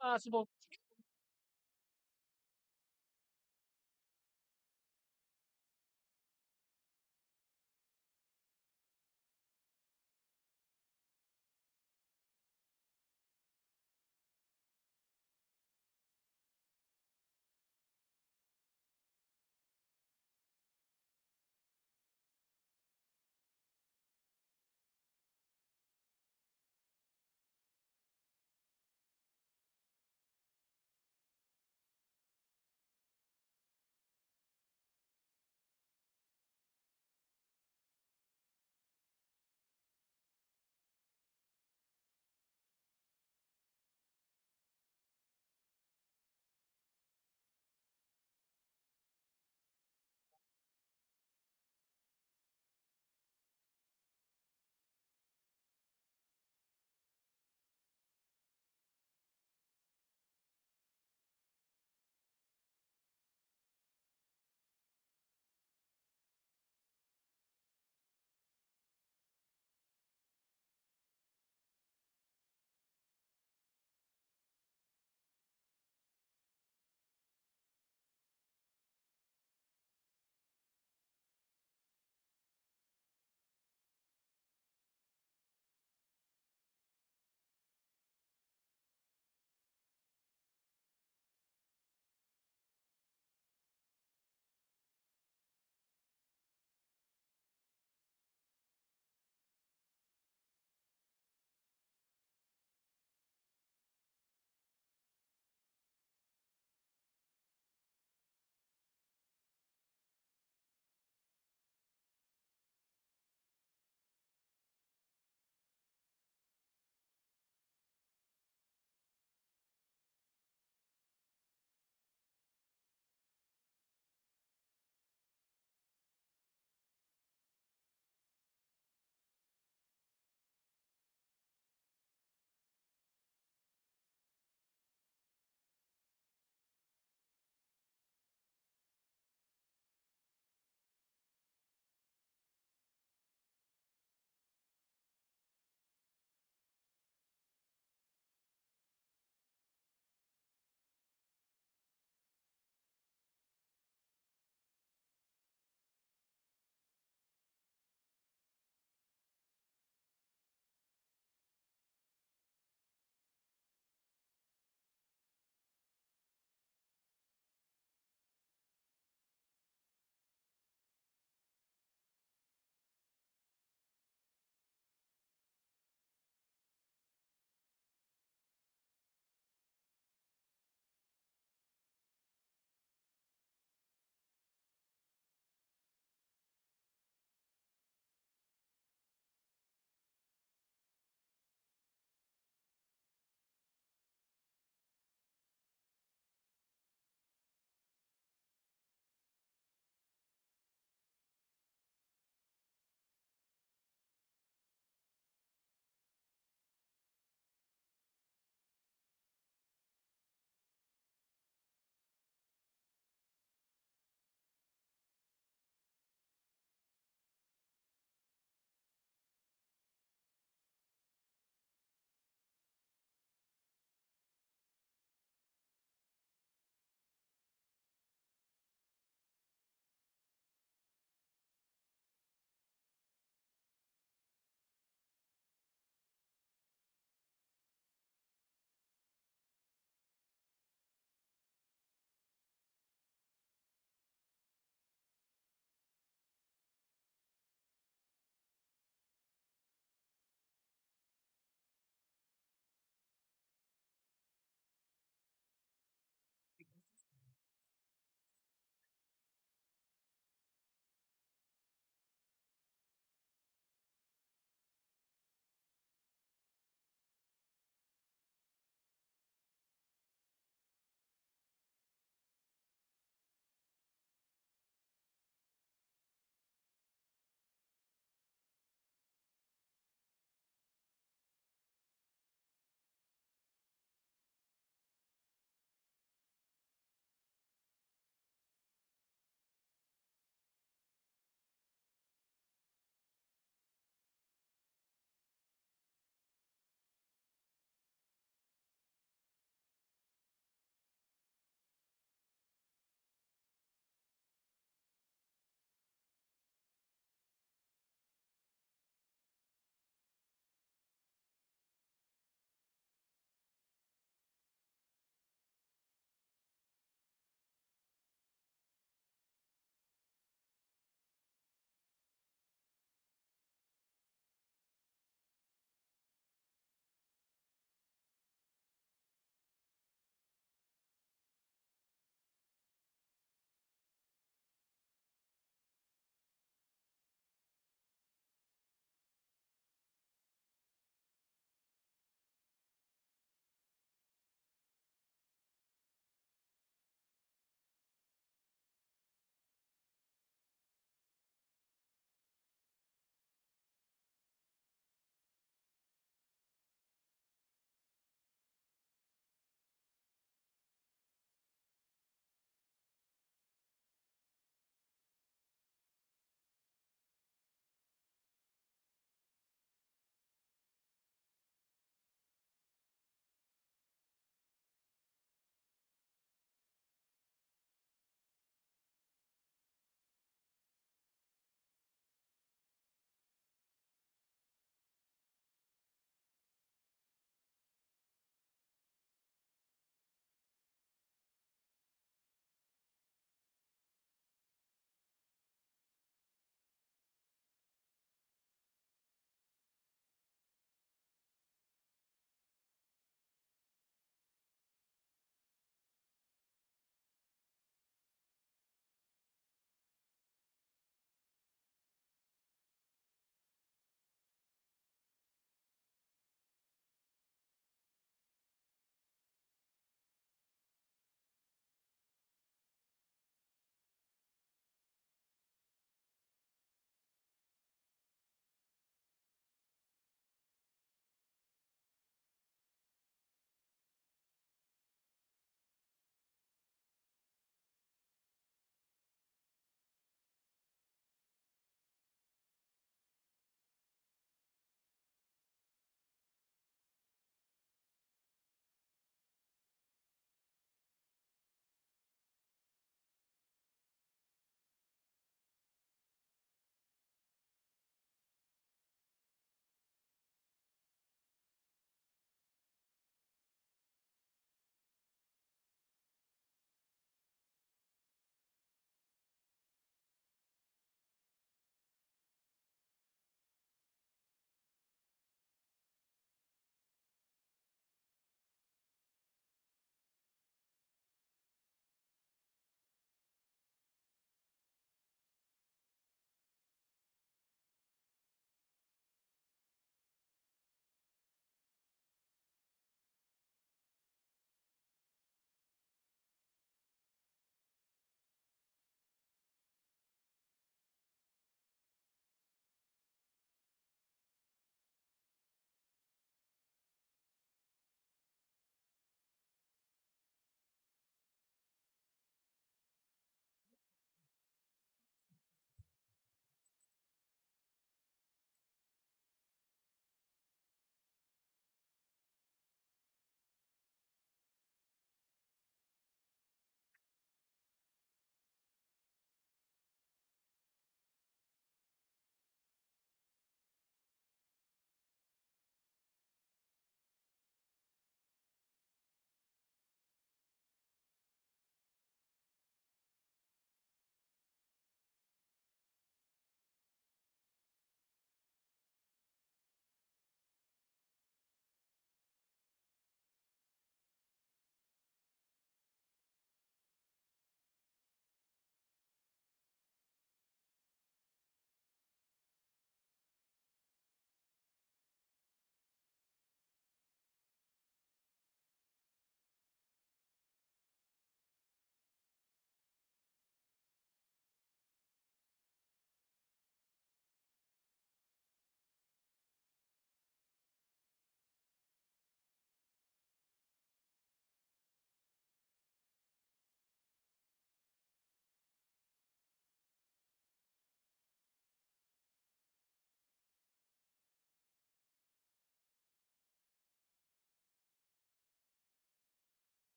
Possible.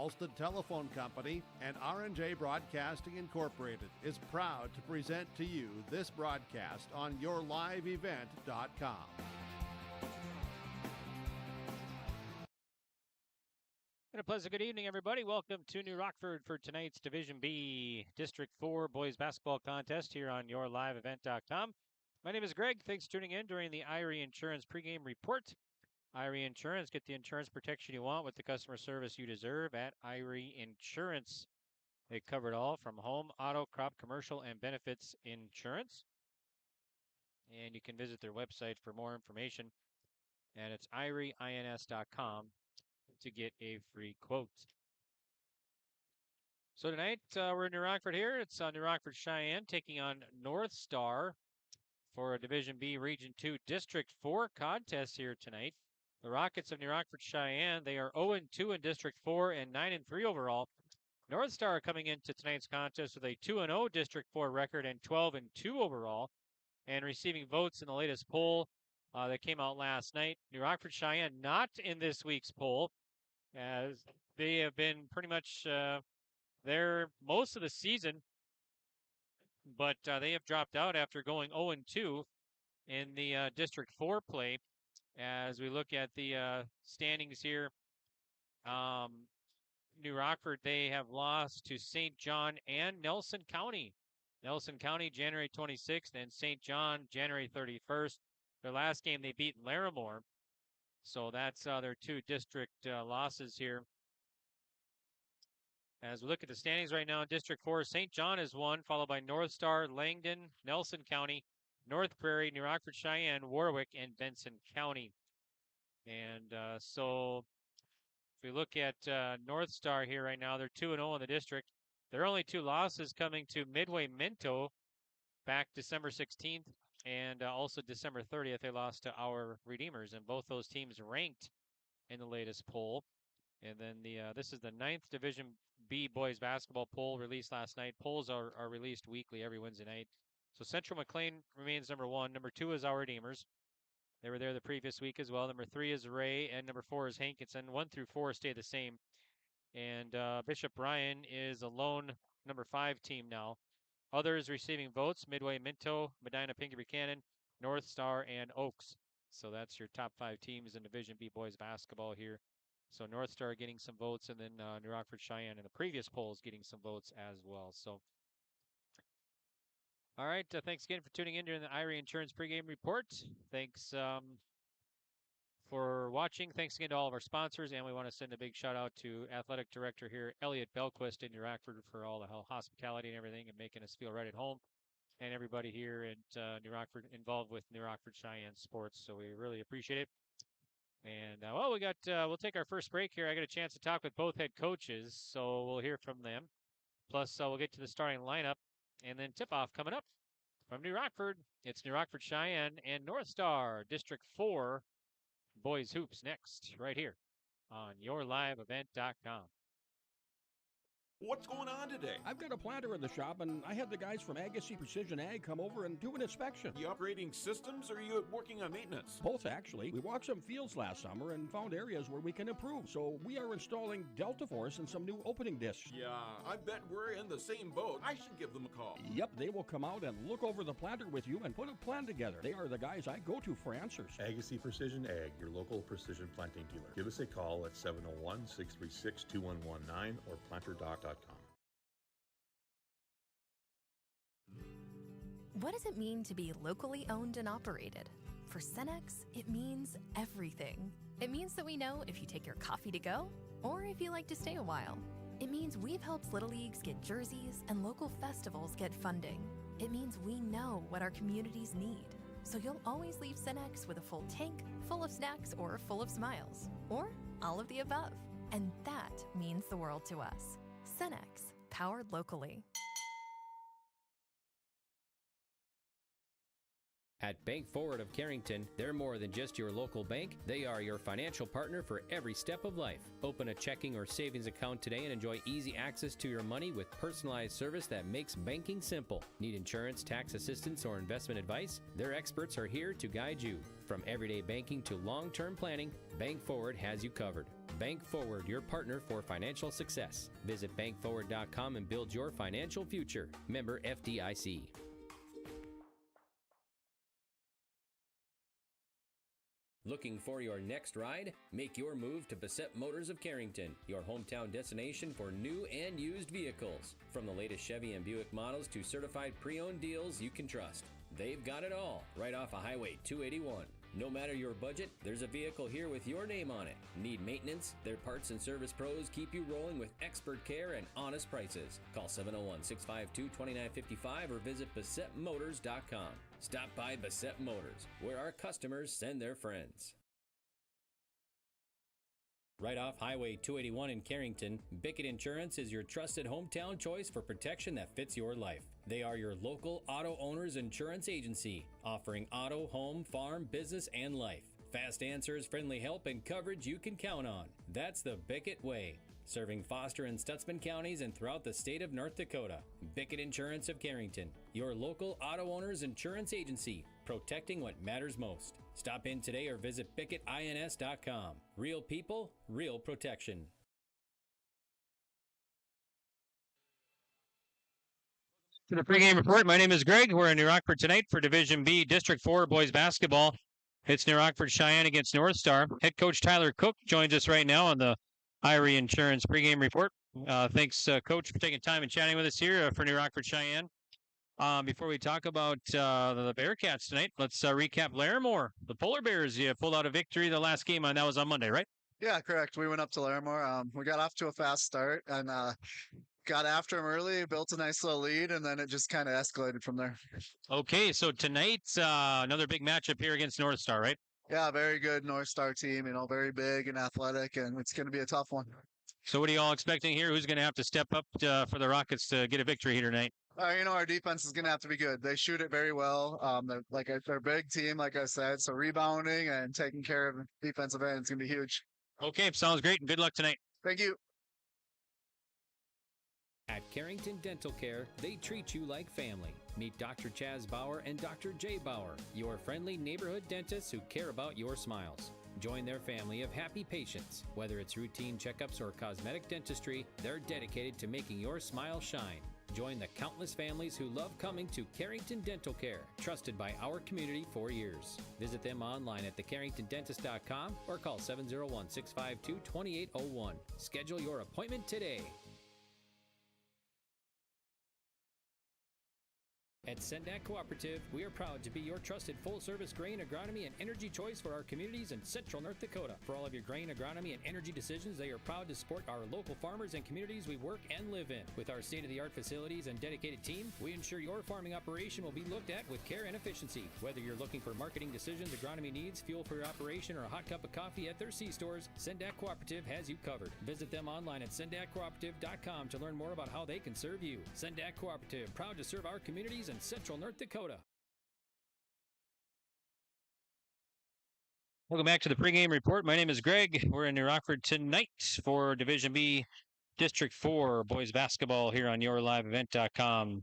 Alston Telephone Company and R&J Broadcasting Incorporated is proud to present to you this broadcast on yourliveevent.com. And a pleasant good evening, everybody. Welcome to New Rockford for tonight's Division B District 4 Boys Basketball Contest here on yourliveevent.com. My name is Greg. Thanks for tuning in during the Irie Insurance pregame report. Irie Insurance, get the insurance protection you want with the customer service you deserve at Irie Insurance. They cover it all from home, auto, crop, commercial, and benefits insurance. And you can visit their website for more information. And it's irieins.com to get a free quote. So tonight, we're in New Rockford here. It's New Rockford-Sheyenne taking on North Star for a Division B Region 2 District 4 contest here tonight. The Rockets of New Rockford-Sheyenne, they are 0-2 in District 4 and 9-3 overall. North Star coming into tonight's contest with a 2-0 District 4 record and 12-2 overall, and receiving votes in the latest poll that came out last night. New Rockford-Sheyenne not in this week's poll, as they have been pretty much there most of the season, but they have dropped out after going 0-2 in the District 4 play. As we look at the standings here, New Rockford, they have lost to St. John and Nelson County. Nelson County, January 26th, and St. John, January 31st. Their last game, they beat Larimore. So that's their two district losses here. As we look at the standings right now in District 4, St. John is 1, followed by North Star, Langdon, Nelson County, North Prairie, New Rockford-Sheyenne, Warwick, and Benson County. And so if we look at North Star here right now, they're 2-0 in the district. Their only two losses coming to Midway Minto back December 16th and also December 30th. They lost to our Redeemers, and both those teams ranked in the latest poll. And then this is the 9th Division B boys basketball poll released last night. Polls are released weekly every Wednesday night. So Central McLean remains number 1. Number 2 is our Redeemers. They were there the previous week as well. Number 3 is Ray, and number 4 is Hankinson. 1 through 4 stay the same. And Bishop Bryan is a lone number 5 team now. Others receiving votes: Midway Minto, Medina Pinky Buchanan, North Star, and Oaks. So that's your top 5 teams in Division B boys basketball here. So North Star getting some votes, and then New Rockford-Sheyenne in the previous polls getting some votes as well. So, all right, thanks again for tuning in during the Irie Insurance pregame report. Thanks for watching. Thanks again to all of our sponsors, and we want to send a big shout out to Athletic Director here, Elliot Belquist in New Rockford, for all the hospitality and everything and making us feel right at home, and everybody here at New Rockford involved with New Rockford-Sheyenne sports. So we really appreciate it. And well, we'll take our first break here. I got a chance to talk with both head coaches, so we'll hear from them. Plus, we'll get to the starting lineup, and then tip-off coming up from New Rockford. It's New Rockford-Sheyenne and North Star District 4 Boys Hoops next, right here on yourliveevent.com. What's going on today? I've got a planter in the shop, and I had the guys from Agassiz Precision Ag come over and do an inspection. You upgrading systems, or are you working on maintenance? Both, actually. We walked some fields last summer and found areas where we can improve. So we are installing Delta Force and some new opening discs. Yeah, I bet we're in the same boat. I should give them a call. Yep, they will come out and look over the planter with you and put a plan together. They are the guys I go to for answers. Agassiz Precision Ag, your local precision planting dealer. Give us a call at 701-636-2119 or planterdoc.com. What does it mean to be locally owned and operated? For Cenex, it means everything. It means that we know if you take your coffee to go or if you like to stay a while. It means we've helped Little Leagues get jerseys and local festivals get funding. It means we know what our communities need. So you'll always leave Cenex with a full tank, full of snacks, or full of smiles. Or all of the above. And that means the world to us. Cenex, powered locally. At Bank Forward of Carrington, they're more than just your local bank. They are your financial partner for every step of life. Open a checking or savings account today and enjoy easy access to your money with personalized service that makes banking simple. Need insurance, tax assistance, or investment advice? Their experts are here to guide you. From everyday banking to long-term planning, Bank Forward has you covered. Bank Forward, your partner for financial success. Visit bankforward.com and build your financial future. Member FDIC. Looking for your next ride? Make your move to Bassett Motors of Carrington, your hometown destination for new and used vehicles. From the latest Chevy and Buick models to certified pre-owned deals you can trust. They've got it all, right off of Highway 281. No matter your budget, there's a vehicle here with your name on it. Need maintenance? Their parts and service pros keep you rolling with expert care and honest prices. Call 701-652-2955 or visit BassettMotors.com. Stop by Bassett Motors, where our customers send their friends. Right off Highway 281 in Carrington, Bickett Insurance is your trusted hometown choice for protection that fits your life. They are your local auto owners insurance agency, offering auto, home, farm, business, and life. Fast answers, friendly help, and coverage you can count on. That's the Bickett way. Serving Foster and Stutzman counties and throughout the state of North Dakota. Bickett Insurance of Carrington, your local auto owners insurance agency, protecting what matters most. Stop in today or visit BickettINS.com. Real people, real protection. To the pregame report, my name is Greg. We're in New Rockford tonight for Division B District 4 boys basketball. It's New Rockford-Sheyenne against North Star. Head coach Tyler Cook joins us right now on the Irie Insurance pregame report. Thanks, Coach, for taking time and chatting with us here for New Rockford-Sheyenne. Before we talk about the Bearcats tonight, let's recap Larimore. The Polar Bears, you pulled out a victory the last game, and that was on Monday, right? Yeah, correct. We went up to Larimore. We got off to a fast start and got after them early, built a nice little lead, and then it just kind of escalated from there. Okay, so tonight, another big matchup here against North Star, right? Yeah, very good North Star team, very big and athletic, and it's going to be a tough one. So what are you all expecting here? Who's going to have to step up for the Rockets to get a victory here tonight? Our defense is going to have to be good. They shoot it very well. They're a big team, like I said, so rebounding and taking care of defensive end is going to be huge. Okay, sounds great, and good luck tonight. Thank you. At Carrington Dental Care, they treat you like family. Meet Dr. Chaz Bauer and Dr. Jay Bauer, your friendly neighborhood dentists who care about your smiles. Join their family of happy patients. Whether it's routine checkups or cosmetic dentistry, they're dedicated to making your smile shine. Join the countless families who love coming to Carrington Dental Care, trusted by our community for years. Visit them online at thecarringtondentist.com or call 701-652-2801. Schedule your appointment today. At Sendak Cooperative, we are proud to be your trusted full-service grain agronomy and energy choice for our communities in central North Dakota. For all of your grain agronomy and energy decisions, they are proud to support our local farmers and communities we work and live in. With our state-of-the-art facilities and dedicated team, we ensure your farming operation will be looked at with care and efficiency. Whether you're looking for marketing decisions, agronomy needs, fuel for your operation, or a hot cup of coffee at their C-stores, Sendak Cooperative has you covered. Visit them online at sendakcooperative.com to learn more about how they can serve you. Sendak Cooperative, proud to serve our communities in central North Dakota. Welcome back to the pregame report. My name is Greg. We're in New Rockford tonight for Division B District 4 boys basketball here on yourliveevent.com.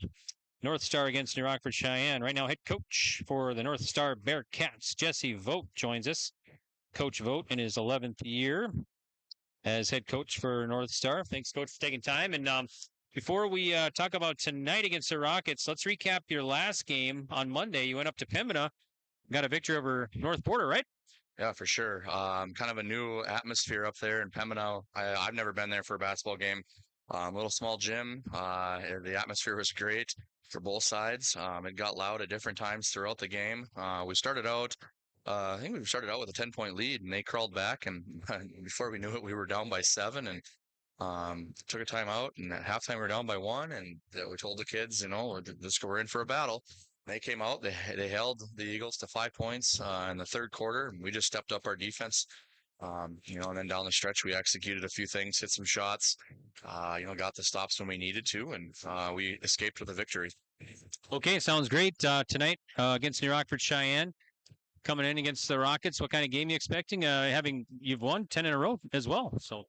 North Star against New Rockford-Sheyenne. Right now, head coach for the North Star Bearcats, Jesse Vogt, joins us. Coach Vogt in his 11th year as head coach for North Star. Thanks, Coach, for taking time. And before we talk about tonight against the Rockets, let's recap your last game on Monday. You went up to Pembina, got a victory over North Porter, right? Yeah, for sure. Kind of a new atmosphere up there in Pembina. I've never been there for a basketball game. Little small gym. The atmosphere was great for both sides. It got loud at different times throughout the game. We started out, I think we started out with a 10-point lead, and they crawled back. And before we knew it, we were down by 7. And took a timeout, and at halftime we were down by 1, and we told the kids, we're in for a battle. They came out, they held the Eagles to 5 points in the third quarter. We just stepped up our defense, and then down the stretch we executed a few things, hit some shots, got the stops when we needed to, and we escaped with a victory. Okay, sounds great. Tonight against New Rockford-Sheyenne, coming in against the Rockets. What kind of game are you expecting? You've won 10 in a row as well, so.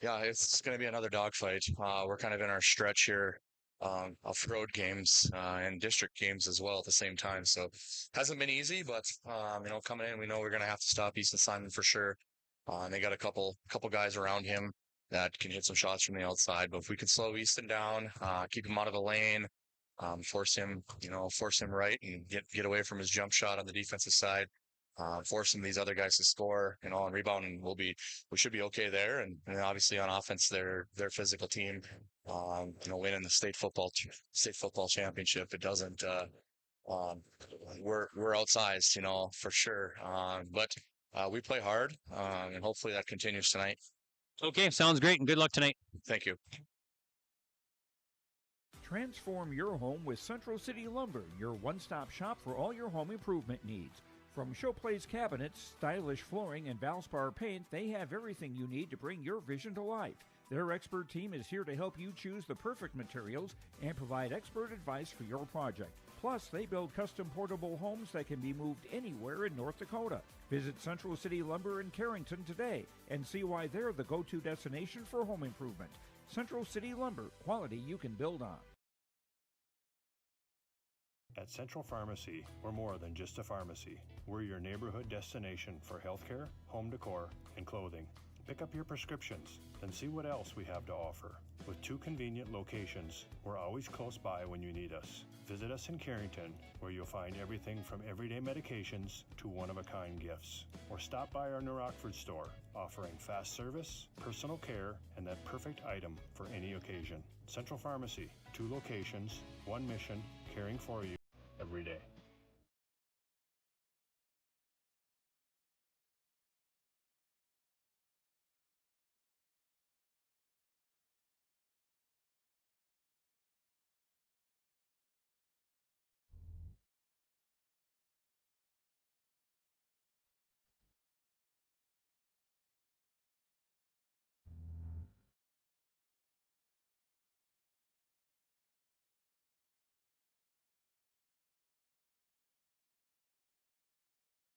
Yeah, it's going to be another dogfight. We're kind of in our stretch here. of road games and district games as well at the same time. So hasn't been easy, but coming in, we know we're going to have to stop Easton Simon for sure. And they got a couple guys around him that can hit some shots from the outside. But if we could slow Easton down, keep him out of the lane, force him right and get away from his jump shot on the defensive side. Forcing these other guys to score, on rebound, and we should be okay there. And obviously on offense, they're physical team. Winning the state football championship, it doesn't. We're outsized, for sure. But we play hard, and hopefully that continues tonight. Okay, sounds great, and good luck tonight. Thank you. Transform your home with Central City Lumber, your one-stop shop for all your home improvement needs. From showplace cabinets, stylish flooring, and Valspar paint, they have everything you need to bring your vision to life. Their expert team is here to help you choose the perfect materials and provide expert advice for your project. Plus, they build custom portable homes that can be moved anywhere in North Dakota. Visit Central City Lumber in Carrington today and see why they're the go-to destination for home improvement. Central City Lumber, quality you can build on. At Central Pharmacy, we're more than just a pharmacy. We're your neighborhood destination for healthcare, home decor, and clothing. Pick up your prescriptions, then see what else we have to offer. With 2 convenient locations, we're always close by when you need us. Visit us in Carrington, where you'll find everything from everyday medications to one-of-a-kind gifts. Or stop by our New Rockford store, offering fast service, personal care, and that perfect item for any occasion. Central Pharmacy, 2 locations, 1 mission, caring for you every day.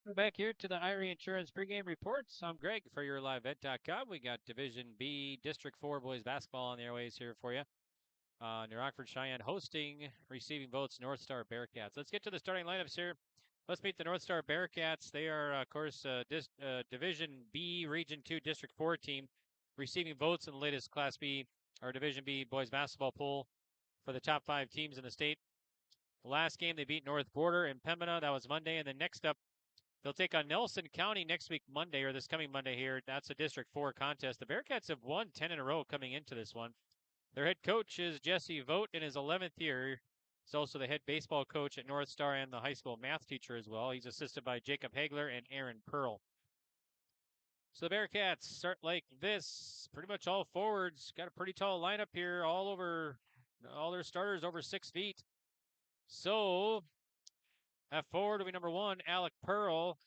We're back here to the Irie Insurance pregame reports. I'm Greg for your livevet.com. We got Division B District 4 boys basketball on the airways here for you. New Rockford-Sheyenne hosting, receiving votes, North Star Bearcats. Let's get to the starting lineups here. Let's meet the North Star Bearcats. They are, of course, Division B Region 2 District 4 team, receiving votes in the latest Class B or Division B boys basketball poll for the top 5 teams in the state. The last game, they beat North Border in Pembina. That was Monday. And then next up, they'll take on Nelson County next week, Monday, or this coming Monday here. That's a District 4 contest. The Bearcats have won 10 in a row coming into this one. Their head coach is Jesse Vogt in his 11th year. He's also the head baseball coach at North Star and the high school math teacher as well. He's assisted by Jacob Hagler and Aaron Pearl. So the Bearcats start like this. Pretty much all forwards. Got a pretty tall lineup here. All their starters over 6 feet. So at forward will be number 1, Alec Pearl.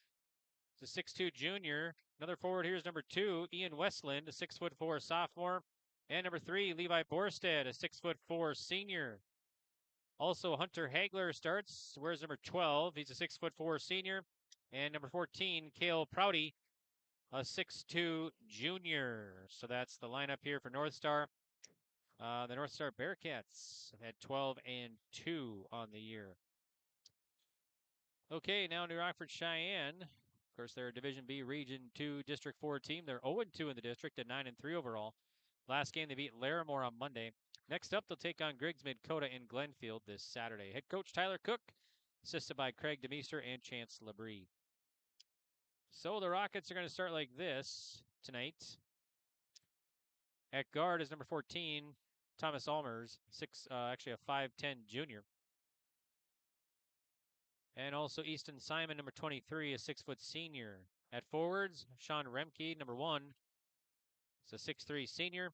He's a 6'2 junior. Another forward here is number 2, Ian Westland, a 6'4 sophomore. And number 3, Levi Borstead, a 6'4 senior. Also, Hunter Hagler starts. Wears number 12. He's a 6'4 senior. And number 14, Cale Prouty, a 6'2 junior. So that's the lineup here for North Star. The North Star Bearcats have had 12-2 on the year. Okay, now New Rockford-Sheyenne. Of course, they're a Division B Region 2 District 4 team. They're 0-2 in the district and 9-3 overall. Last game, they beat Larimore on Monday. Next up, they'll take on Griggs Dakota in Glenfield this Saturday. Head coach Tyler Cook, assisted by Craig DeMeester and Chance Labrie. So the Rockets are going to start like this tonight. At guard is number 14, Thomas Almers, actually a 5'10 junior. And also Easton Simon, number 23, a 6' senior. At forwards, Sean Remke, number 1. It's a 6'3 senior.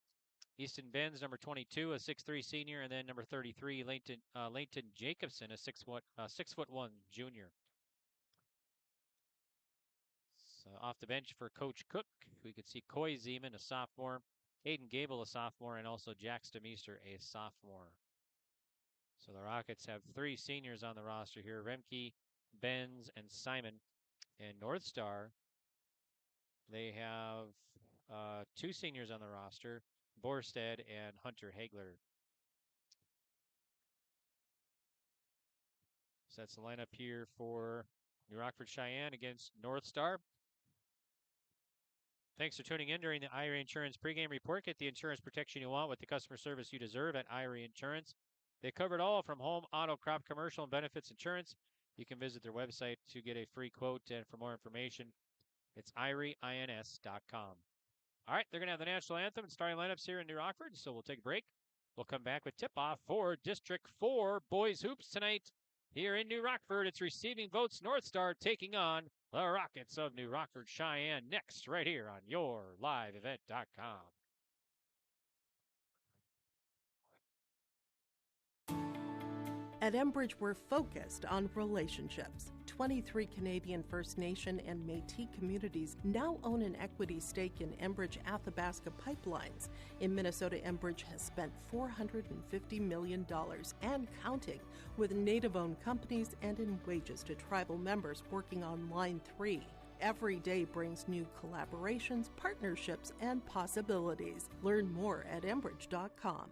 Easton Benz, number 22, a 6'3 senior. And then number 33, Leighton Jacobson, a 6'1 junior. So off the bench for Coach Cook, we could see Coy Zeman, a sophomore. Aiden Gable, a sophomore. And also Jax DeMeester, a sophomore. So the Rockets have 3 seniors on the roster here, Remke, Benz, and Simon. And North Star, they have 2 seniors on the roster, Borstead and Hunter Hagler. So that's the lineup here for New Rockford-Sheyenne against North Star. Thanks for tuning in during the IRA Insurance pregame report. Get the insurance protection you want with the customer service you deserve at IRA Insurance. They cover it all from home, auto, crop, commercial, and benefits insurance. You can visit their website to get a free quote, and for more information, it's IRAINS.com. All right, they're going to have the national anthem and starting lineups here in New Rockford, so we'll take a break. We'll come back with tip-off for District 4 Boys Hoops tonight here in New Rockford. It's receiving votes North Star taking on the Rockets of New Rockford-Sheyenne next right here on YourLiveEvent.com. At Enbridge, we're focused on relationships. 23 Canadian First Nation and Métis communities now own an equity stake in Enbridge Athabasca Pipelines. In Minnesota, Enbridge has spent $450 million and counting with Native-owned companies and in wages to tribal members working on Line 3. Every day brings new collaborations, partnerships, and possibilities. Learn more at Enbridge.com.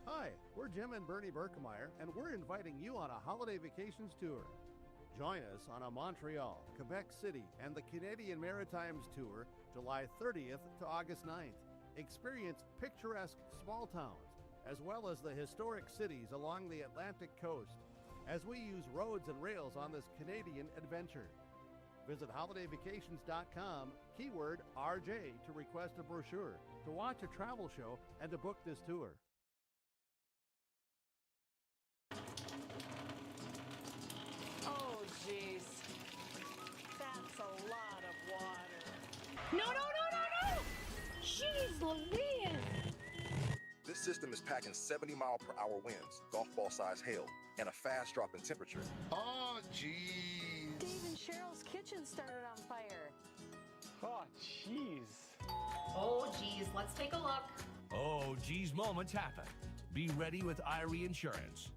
Hi, we're Jim and Bernie Berkemeyer, and we're inviting you on a holiday vacations tour. Join us on a Montreal, Quebec City, and the Canadian Maritimes tour, July 30th to August 9th. Experience picturesque small towns, as well as the historic cities along the Atlantic coast, as we use roads and rails on this Canadian adventure. Visit holidayvacations.com, keyword RJ, to request a brochure, to watch a travel show, and to book this tour. Oh, jeez. That's a lot of water. No! Jeez Louise! This system is packing 70-mile-per-hour winds, golf ball-sized hail, and a fast drop in temperature. Oh, jeez. Dave and Cheryl's kitchen started on fire. Oh, jeez. Oh, geez, let's take a look. Oh, geez, moments happen. Be ready with IRE Insurance.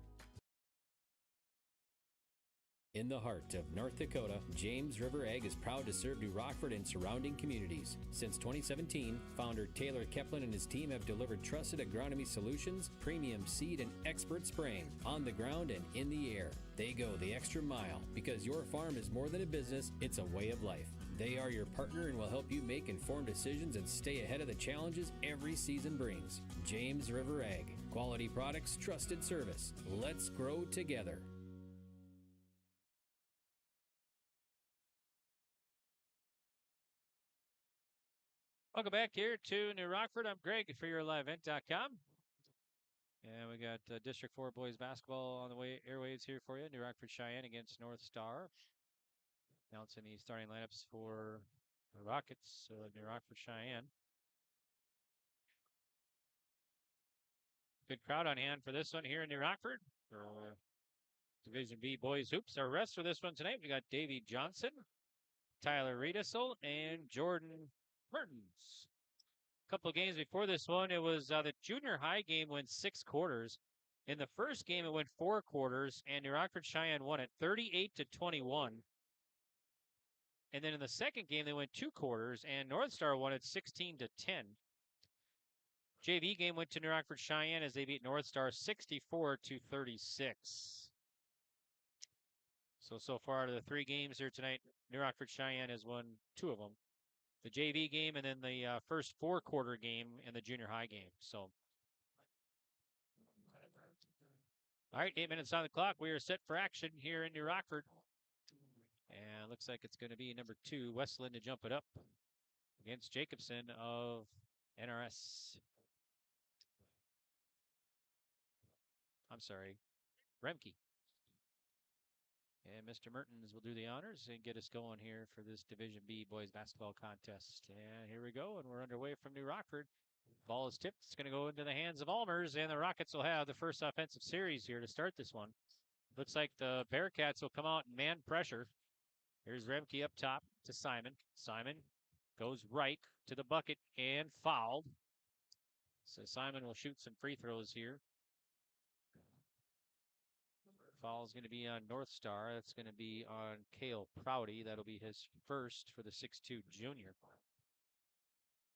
In the heart of North Dakota, James River Ag is proud to serve New Rockford and surrounding communities. Since 2017, founder Taylor Keplin and his team have delivered trusted agronomy solutions, premium seed, and expert spraying on the ground and in the air. They go the extra mile because your farm is more than a business, it's a way of life. They are your partner and will help you make informed decisions and stay ahead of the challenges every season brings. James River Ag. Quality products, trusted service. Let's grow together. Welcome back here to New Rockford. I'm Greg for YourLiveEvent.com. And we got District 4 boys basketball on the way airwaves here for you. New Rockford-Sheyenne against North Star. Announcing the starting lineups for the Rockets, New Rockford-Sheyenne. Good crowd on hand for this one here in New Rockford for Division B boys hoops. Our rest for this one tonight, we got Davey Johnson, Tyler Riedesel, and Jordan Mertens. A couple of games before this one, it was the junior high game went 6 quarters. In the first game, it went 4 quarters, and New Rockford-Sheyenne won it 38-21. And then in the second game, they went 2 quarters, and North Star won it 16-10. JV game went to New Rockford-Sheyenne as they beat North Star 64-36. So far out of the 3 games here tonight, New Rockford-Sheyenne has won 2 of them. The JV game and then the first 4-quarter game in the junior high game. So, all right, 8 minutes on the clock. We are set for action here in New Rockford. And looks like it's going to be number 2, Westland, to jump it up against Jacobson of NRS. I'm sorry, Remke. And Mr. Mertens will do the honors and get us going here for this Division B boys basketball contest. And here we go, and we're underway from New Rockford. Ball is tipped. It's going to go into the hands of Almers, and the Rockets will have the first offensive series here to start this one. Looks like the Bearcats will come out and man pressure. Here's Remke up top to Simon. Simon goes right to the bucket and fouled. So Simon will shoot some free throws here. Foul is going to be on North Star. That's going to be on Cale Prouty. That'll be his first for the 6'2 junior.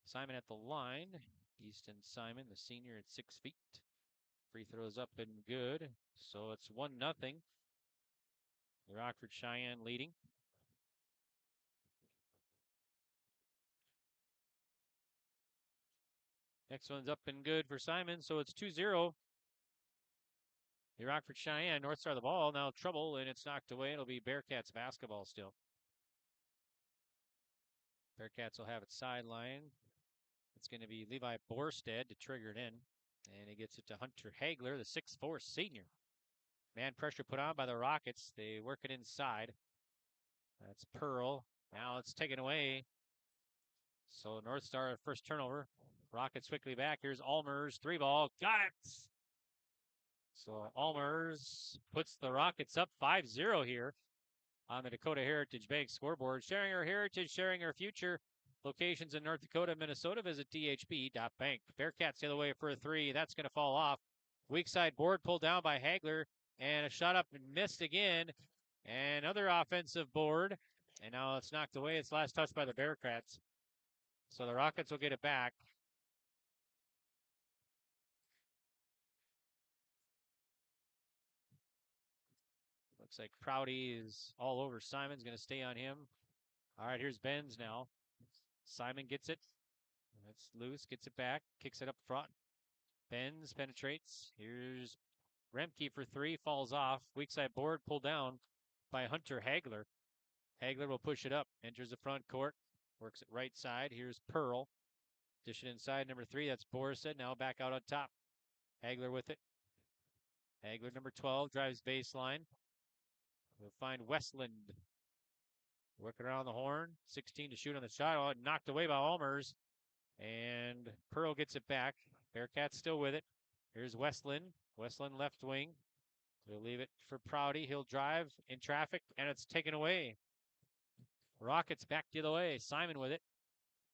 Simon at the line. Easton Simon, the senior, at 6 feet. Free throws up and good. So it's 1-0. Rockford-Sheyenne leading. Next one's up and good for Simon, so it's 2-0. Rockford-Sheyenne, North Star of the ball, now trouble, and it's knocked away. It'll be Bearcats basketball still. Bearcats will have it sideline. It's going to be Levi Borstead to trigger it in, and he gets it to Hunter Hagler, the 6'4" senior. Man pressure put on by the Rockets. They work it inside. That's Pearl. Now it's taken away. So North Star first turnover. Rockets quickly back. Here's Allmers, 3-ball. Got it! So Allmers puts the Rockets up 5-0 here on the Dakota Heritage Bank scoreboard. Sharing our heritage, sharing our future. Locations in North Dakota, Minnesota. Visit dhb.bank. Bearcats the other way for a 3. That's going to fall off. Weak side board pulled down by Hagler. And a shot up and missed again. And another offensive board. And now it's knocked away. It's last touched by the Bearcats. So the Rockets will get it back. Looks like Prouty is all over Simon's going to stay on him. All right, here's Benz now. Simon gets it. That's loose, gets it back, kicks it up front. Benz penetrates. Here's Remke for 3, falls off. Weak side board pulled down by Hunter Hagler. Hagler will push it up, enters the front court, works it right side. Here's Pearl. Dish it inside, number 3, that's Borstead. Now back out on top. Hagler with it. Hagler, number 12, drives baseline. We'll find Westland. Working around the horn. 16 to shoot on the shot. Oh, knocked away by Allmers. And Pearl gets it back. Bearcats still with it. Here's Westland. Westland left wing. We'll leave it for Prouty. He'll drive in traffic, and it's taken away. Rockets back the other way. Simon with it.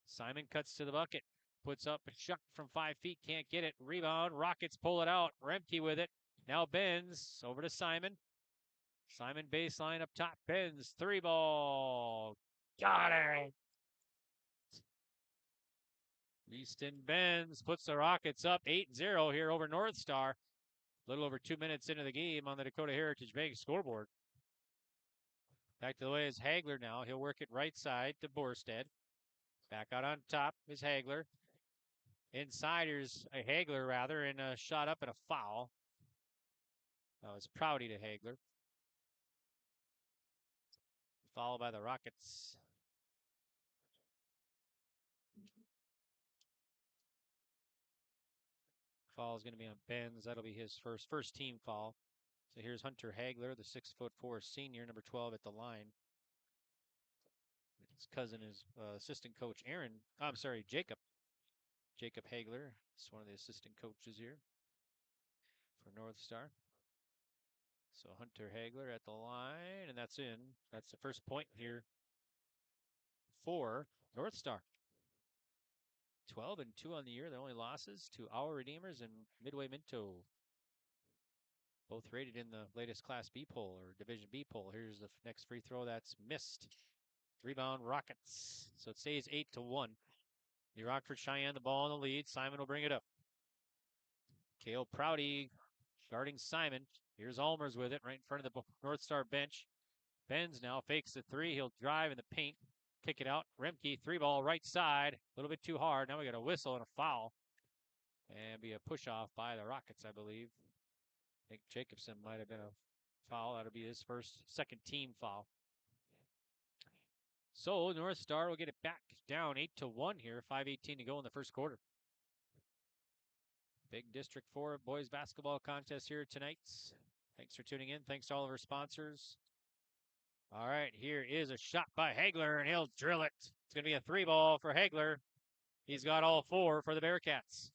Simon cuts to the bucket. Puts up a shot from 5 feet. Can't get it. Rebound. Rockets pull it out. Remke with it. Now Benz. Over to Simon. Simon baseline up top. Benz. 3-ball. Got it. Easton Benz puts the Rockets up 8-0 here over North Star. A little over 2 minutes into the game on the Dakota Heritage Bank scoreboard. Back to the way is Hagler now. He'll work it right side to Borstead. Back out on top is Hagler. Inside here's a Hagler rather, and a shot up and a foul. That was Prouty to Hagler. Followed by the Rockets. Foul is going to be on Benz. That'll be his first team foul. So here's Hunter Hagler, the 6'4" senior, number 12 at the line. His cousin is assistant coach Jacob. Jacob Hagler is one of the assistant coaches here for North Star. So Hunter Hagler at the line, and that's in. That's the first point here for North Star. 12-2 on the year. Their only losses to Our Redeemers and Midway Minto. Both rated in the latest Class B poll or Division B poll. Here's the next free throw that's missed. Rebound Rockets. So it stays 8-1. The Rockford-Sheyenne the ball in the lead. Simon will bring it up. Cale Prouty guarding Simon. Here's Allmers with it right in front of the North Star bench. Benz now fakes the 3. He'll drive in the paint. Kick it out. Remke, 3-ball right side. A little bit too hard. Now we got a whistle and a foul. And be a push-off by the Rockets, I believe. I think Jacobson might have been a foul. That'll be his second team foul. So North Star will get it back down 8-1 here. 5:18 to go in the first quarter. Big District 4 boys basketball contest here tonight. Thanks for tuning in. Thanks to all of our sponsors. All right, here is a shot by Hagler, and he'll drill it. It's going to be a 3-ball for Hagler. He's got all 4 for the Bearcats.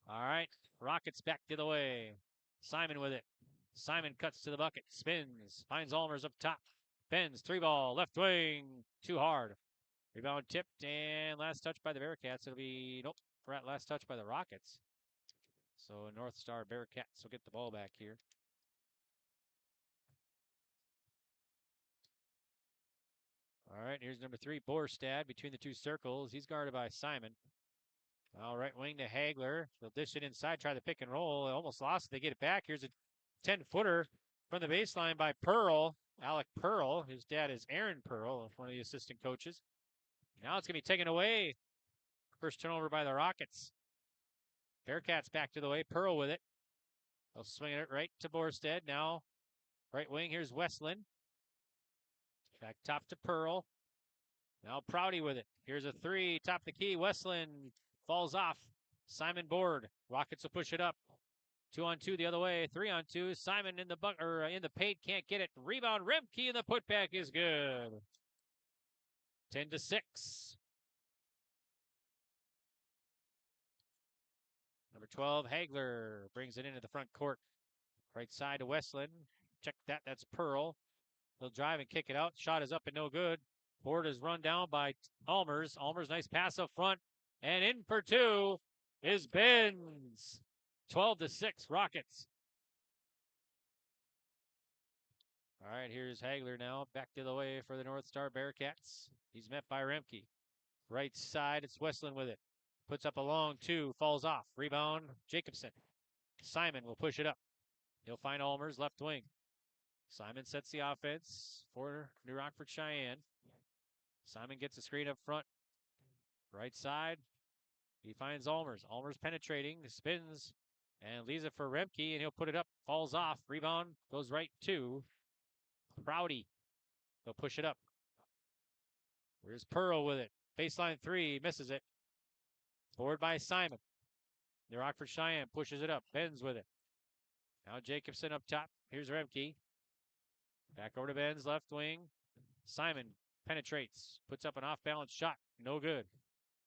All right, Rockets back the other way. Simon with it. Simon cuts to the bucket, spins, finds Allmers up top. Benz, 3-ball, left wing, too hard. Rebound tipped, and last touch by the Bearcats. It'll be, nope, last touch by the Rockets. So North Star Bearcats will get the ball back here. All right, here's number 3, Borstad, between the two circles. He's guarded by Simon. Now right wing to Hagler. They'll dish it inside, try the pick and roll. They almost lost it. They get it back. Here's a 10-footer from the baseline by Pearl. Alec Pearl. His dad is Aaron Pearl, one of the assistant coaches. Now it's going to be taken away. First turnover by the Rockets. Bearcats back to the way. Pearl with it. They'll swing it right to Borstead. Now right wing. Here's Westland. Back top to Pearl. Now Prouty with it. Here's a three. Top the key. Westland falls off. Simon Board. Rockets will push it up. 2-on-2 the other way. 3-on-2. Simon in the in the paint. Can't get it. Rebound. Remke, and the putback is good. 10-6. Number 12, Hagler brings it into the front court. Right side to Westland. Check that. That's Pearl. He'll drive and kick it out. Shot is up and no good. Board is run down by Almers. Almers, nice pass up front. And in for two is Benz. 12-6, Rockets. All right, here's Hagler now. Back to the way for the North Star Bearcats. He's met by Remke. Right side, it's Westland with it. Puts up a long two, falls off. Rebound, Jacobson. Simon will push it up. He'll find Almers, left wing. Simon sets the offense for New Rockford-Sheyenne. Simon gets a screen up front. Right side, he finds Almers. Almers penetrating, spins, and leaves it for Remke, and he'll put it up. Falls off. Rebound goes right to Prouty. He'll push it up. Here's Pearl with it. Baseline three, misses it. Forward by Simon. New Rockford-Sheyenne pushes it up. Benz with it. Now Jacobson up top. Here's Remke. Back over to Benz, left wing. Simon penetrates. Puts up an off-balance shot. No good.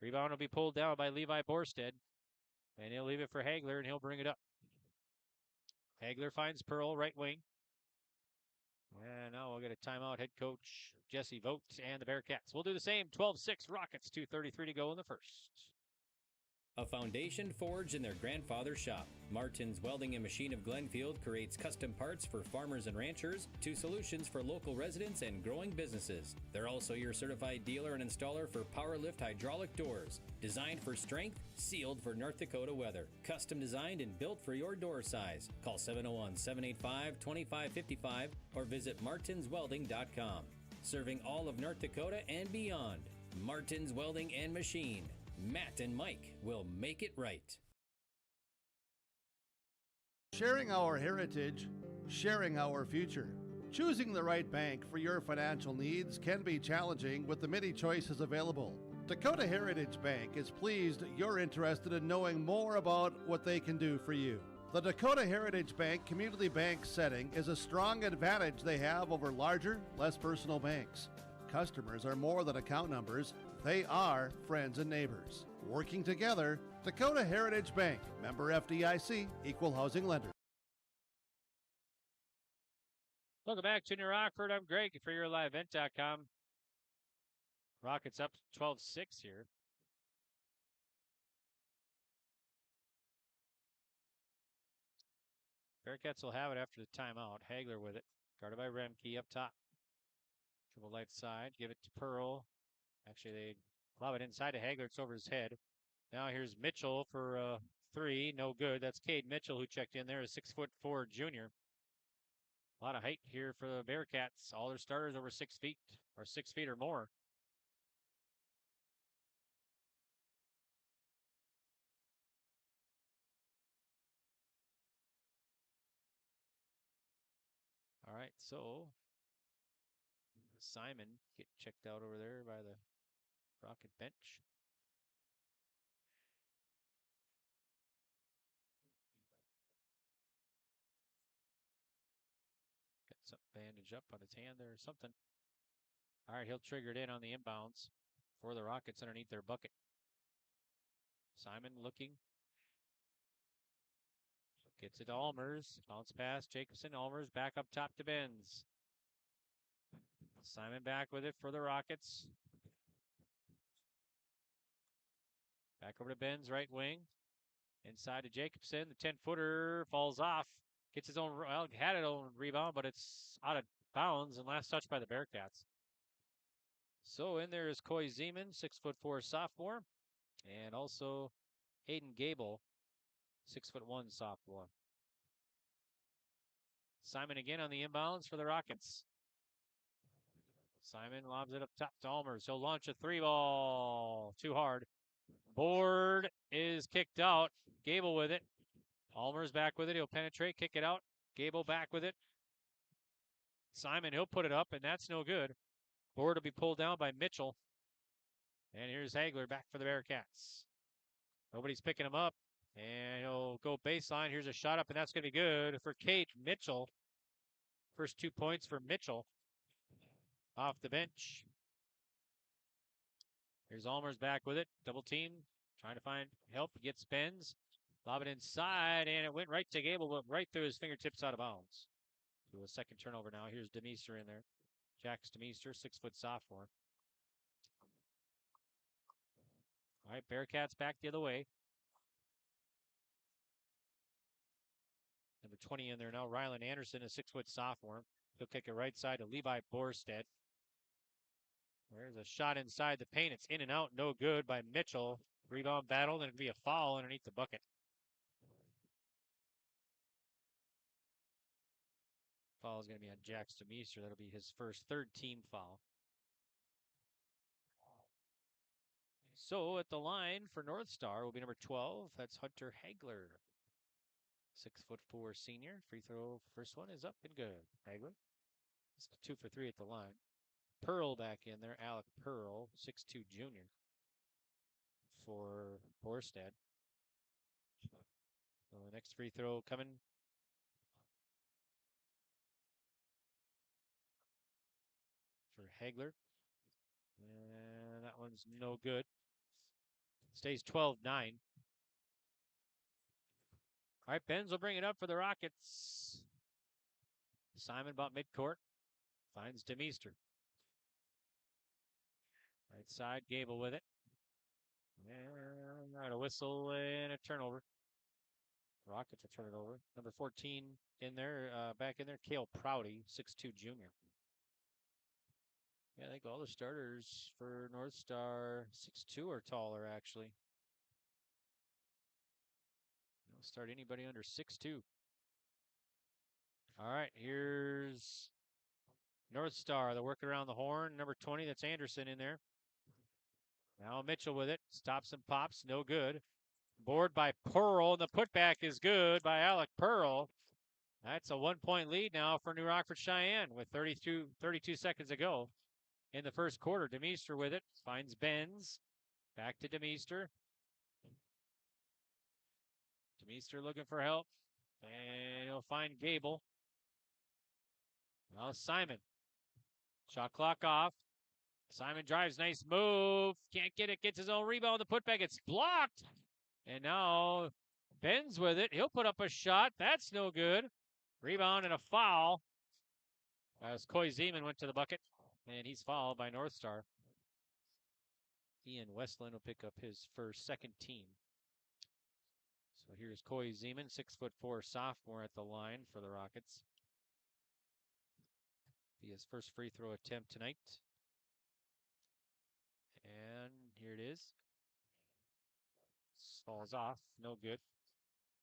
Rebound will be pulled down by Levi Borstead. And he'll leave it for Hagler, and he'll bring it up. Hagler finds Pearl, right wing. And now we'll get a timeout. Head coach Jesse Vogt and the Bearcats. We'll do the same. 12-6 Rockets. 2:33 to go in the first. A foundation forged in their grandfather's shop. Martin's Welding and Machine of Glenfield creates custom parts for farmers and ranchers to solutions for local residents and growing businesses. They're also your certified dealer and installer for Powerlift hydraulic doors. Designed for strength, sealed for North Dakota weather. Custom designed and built for your door size. Call 701-785-2555 or visit martinswelding.com. Serving all of North Dakota and beyond. Martin's Welding and Machine. Matt and Mike will make it right. Sharing our heritage, sharing our future. Choosing the right bank for your financial needs can be challenging with the many choices available. Dakota Heritage Bank is pleased you're interested in knowing more about what they can do for you. The Dakota Heritage Bank community bank setting is a strong advantage they have over larger, less personal banks. Customers are more than account numbers. They are friends and neighbors. Working together, Dakota Heritage Bank, member FDIC, equal housing lender. Welcome back to New Rockford. I'm Greg for YourLiveEvent.com. Rockets up 12-6 here. Bearcats will have it after the timeout. Hagler with it. Guarded by Remke up top. Dribble left side. Give it to Pearl. Actually, they lob it inside to Hagler. It's over his head. Now here's Mitchell for three. No good. That's Cade Mitchell who checked in there, a 6'4" junior. A lot of height here for the Bearcats. All their starters over 6 feet or 6 feet or more. All right, so Simon get checked out over there by the Rocket bench. Got some bandage up on his hand there or something. All right, he'll trigger it in on the inbounds for the Rockets underneath their bucket. Simon looking. Gets it to Almers. Bounce pass. Jacobson. Almers back up top to Benz. Simon back with it for the Rockets. Back over to Benz, right wing. Inside to Jacobson. The 10-footer falls off. Gets his own, well, had it on rebound, but it's out of bounds and last touched by the Bearcats. So in there is Coy Zeman, 6'4" sophomore. And also Aiden Gable, 6'1" sophomore. Simon again on the inbounds for the Rockets. Simon lobs it up top to Almers. He'll launch a 3-ball. Too hard. Board is kicked out. Gable with it. Almers back with it. He'll penetrate, kick it out. Gable back with it. Simon, he'll put it up, and that's no good. Board will be pulled down by Mitchell. And here's Hagler back for the Bearcats. Nobody's picking him up. And he'll go baseline. Here's a shot up, and that's going to be good for Kate Mitchell. First 2 points for Mitchell. Off the bench. Here's Almers back with it. Double team. Trying to find help. Gets Benz. Lob it inside, and it went right to Gable, but right through his fingertips out of bounds. Do a second turnover now. Here's Demeester in there. Jax Demeester, 6-foot sophomore. All right, Bearcats back the other way. Number 20 in there now. Rylan Anderson, a 6-foot sophomore. He'll kick it right side to Levi Borstead. There's a shot inside the paint. It's in and out. No good by Mitchell. Rebound battle. Then it'd be a foul underneath the bucket. Foul is going to be on Jax Demeester. That'll be his first third-team foul. So at the line for North Star will be number 12. That's Hunter Hagler. 6'4" senior. Free throw, first one is up and good. Hagler. It's 2 for 3 at the line. Pearl back in there. Alec Pearl, 6'2" junior for Borstead. So the next free throw coming. For Hagler. And that one's no good. Stays 12-9. All right, Benz will bring it up for the Rockets. Simon about midcourt. Finds Demeester. Right side, Gable with it. And a whistle and a turnover. Rockets will turn it over. Number 14 in there, back in there, Cale Prouty, 6'2" junior. Yeah, I think all the starters for North Star 6'2" or taller, actually. Don't start anybody under 6'2". All right, here's North Star. They're working around the horn. Number 20, that's Anderson in there. Now Mitchell with it. Stops and pops. No good. Board by Pearl. And the putback is good by Alec Pearl. That's a 1-point lead now for New Rockford-Sheyenne with 32 seconds to go in the first quarter. Demeester with it. Finds Benz. Back to Demeester. Demeester looking for help. And he'll find Gable. Now Simon. Shot clock off. Simon drives, nice move. Can't get it, gets his own rebound. The putback, it's blocked. And now Ben's with it. He'll put up a shot. That's no good. Rebound and a foul. As Coy Zeman went to the bucket. And he's fouled by North Star. Ian Westland will pick up his second team. So here's Coy Zeman, 6'4" sophomore at the line for the Rockets. Be his first free throw attempt tonight. And here it is. Falls off. No good.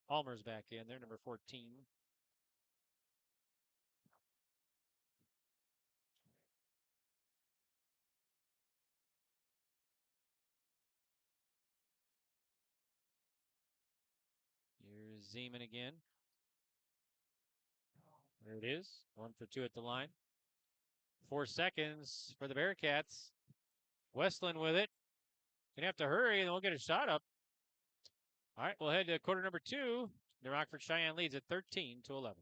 Almer's back in there, number 14. Here's Zeman again. There it is. 1 for 2 at the line. 4 seconds for the Bearcats. Westland with it. Gonna have to hurry and we'll get a shot up. All right, we'll head to quarter number 2. New Rockford-Sheyenne leads at 13-11.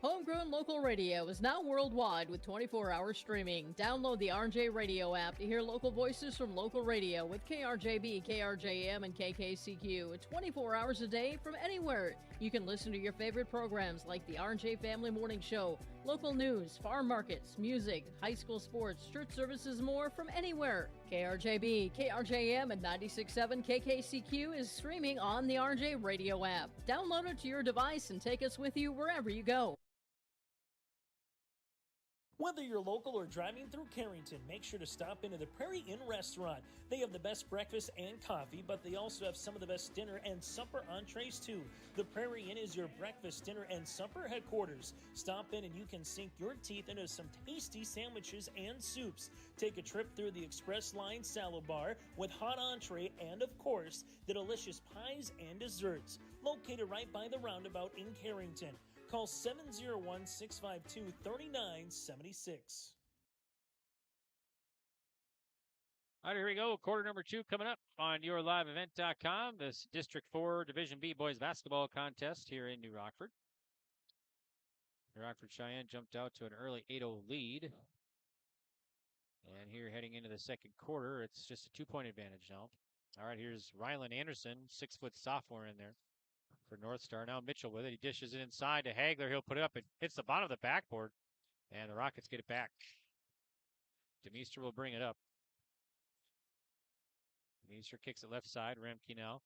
Homegrown local radio is now worldwide with 24-hour streaming. Download the RJ Radio app to hear local voices from local radio with KRJB, KRJM, and KKCQ 24 hours a day from anywhere. You can listen to your favorite programs like the RJ Family Morning Show, local news, farm markets, music, high school sports, church services, more from anywhere. KRJB, KRJM, and 96.7 KKCQ is streaming on the RJ Radio app. Download it to your device and take us with you wherever you go. Whether you're local or driving through Carrington, make sure to stop into the Prairie Inn restaurant. They have the best breakfast and coffee, but they also have some of the best dinner and supper entrees too. The Prairie Inn is your breakfast, dinner, and supper headquarters. Stop in and you can sink your teeth into some tasty sandwiches and soups. Take a trip through the Express Line salad bar with hot entree and, of course, the delicious pies and desserts. Located right by the roundabout in Carrington. Call 701-652-3976. All right, here we go. Quarter number 2 coming up on yourliveevent.com. This District 4 Division B boys basketball contest here in New Rockford. New Rockford-Sheyenne jumped out to an early 8-0 lead. And here heading into the second quarter, it's just a 2-point advantage now. All right, here's Rylan Anderson, 6-foot sophomore in there for North Star. Now Mitchell with it. He dishes it inside to Hagler. He'll put it up. It hits the bottom of the backboard. And the Rockets get it back. Demeester will bring it up. Demeester kicks it left side. Remke now.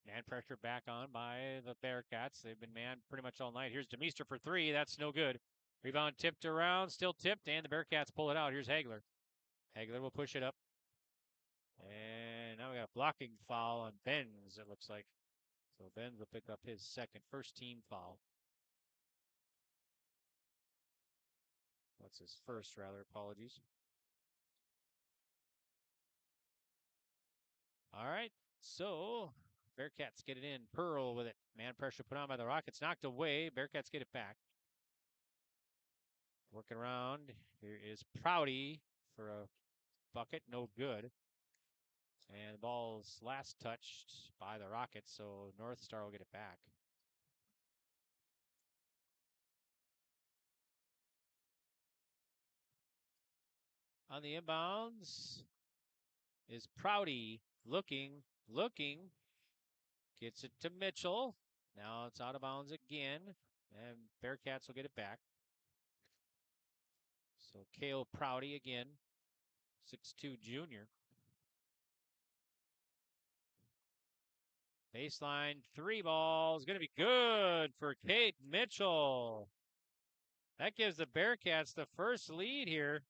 Man pressure back on by the Bearcats. They've been man pretty much all night. Here's Demeester for 3. That's no good. Rebound tipped around. Still tipped. And the Bearcats pull it out. Here's Hagler. Hagler will push it up. And now we got a blocking foul on Benz, it looks like. So Benz will pick up his first team foul. That's his first, rather. Apologies. All right, so Bearcats get it in. Pearl with it. Man pressure put on by the Rockets. Knocked away. Bearcats get it back. Working around. Here is Prouty for a bucket. No good. And the ball's last touched by the Rockets, so North Star will get it back. On the inbounds is Prouty. Looking. Gets it to Mitchell. Now it's out of bounds again. And Bearcats will get it back. So Cale Prouty again. 6'2" junior. Baseline 3 ball is going to be good for Kate Mitchell. That gives the Bearcats the first lead here.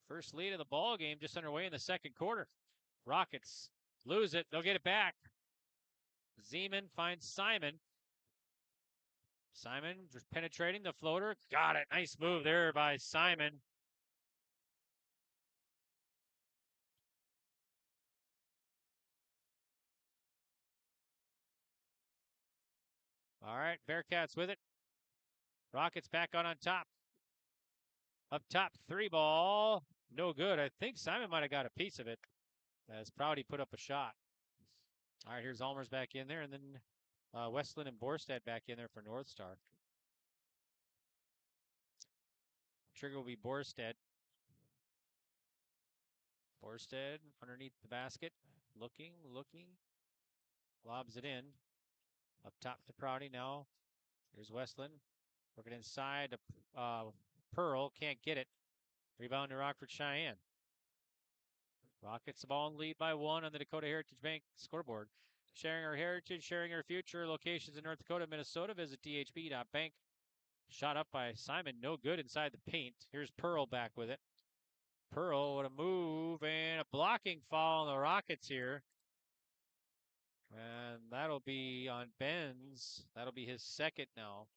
First lead of the ball game just underway in the second quarter. Rockets lose it. They'll get it back. Zeman finds Simon. Simon just penetrating the floater. Got it. Nice move there by Simon. All right, Bearcats with it. Rockets back on top. Up top, 3 ball. No good. I think Simon might have got a piece of it as Prouty put up a shot. All right, here's Almers back in there, and then Westland and Borstad back in there for North Star. Trigger will be Borstad. Borstad underneath the basket. Looking. Lobs it in. Up top to Prouty now. Here's Westland. Working inside to Pearl. Can't get it. Rebound to Rockford-Sheyenne. Rockets the ball and lead by 1 on the Dakota Heritage Bank scoreboard. Sharing our heritage, sharing our future. Locations in North Dakota, Minnesota. Visit dhb.bank. Shot up by Simon. No good inside the paint. Here's Pearl back with it. Pearl with a move and a blocking foul on the Rockets here. And that'll be on Benz. That'll be his second now.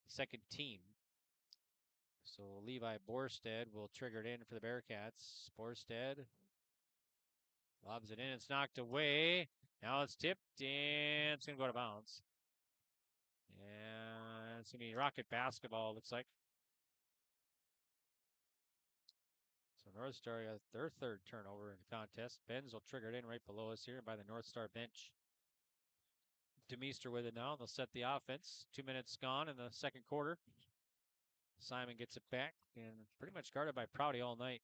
Second team. So Levi Borstad will trigger it in for the Bearcats. Borstad lobs it in. It's knocked away. Now it's tipped and it's going to go to bounds. And it's going to be Rocket basketball, looks like. So North Star has their third turnover in the contest. Benz will trigger it in right below us here by the North Star bench. Demeester with it now. They'll set the offense. 2 minutes gone in the second quarter. Simon gets it back and pretty much guarded by Prouty all night.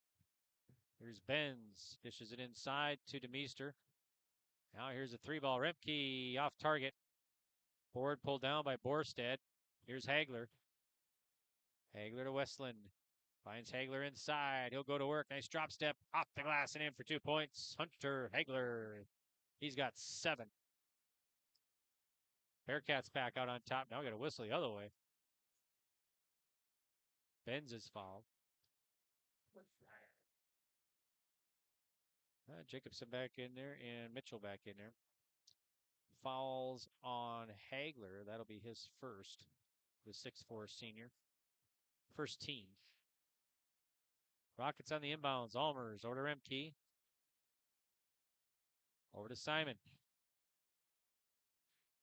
Here's Benz. Dishes it inside to Demeester. Now here's a 3-ball. Remke off target. Board pulled down by Borstad. Here's Hagler. Hagler to Westland. Finds Hagler inside. He'll go to work. Nice drop step off the glass and in for 2 points. Hunter Hagler. He's got 7. Bearcats back out on top. Now we got to whistle the other way. Benz is fouled. Jacobson back in there and Mitchell back in there. Fouls on Hagler. That'll be his first. The 6'4" senior. First team. Rockets on the inbounds. Allmers over to Remke. Over to Simon.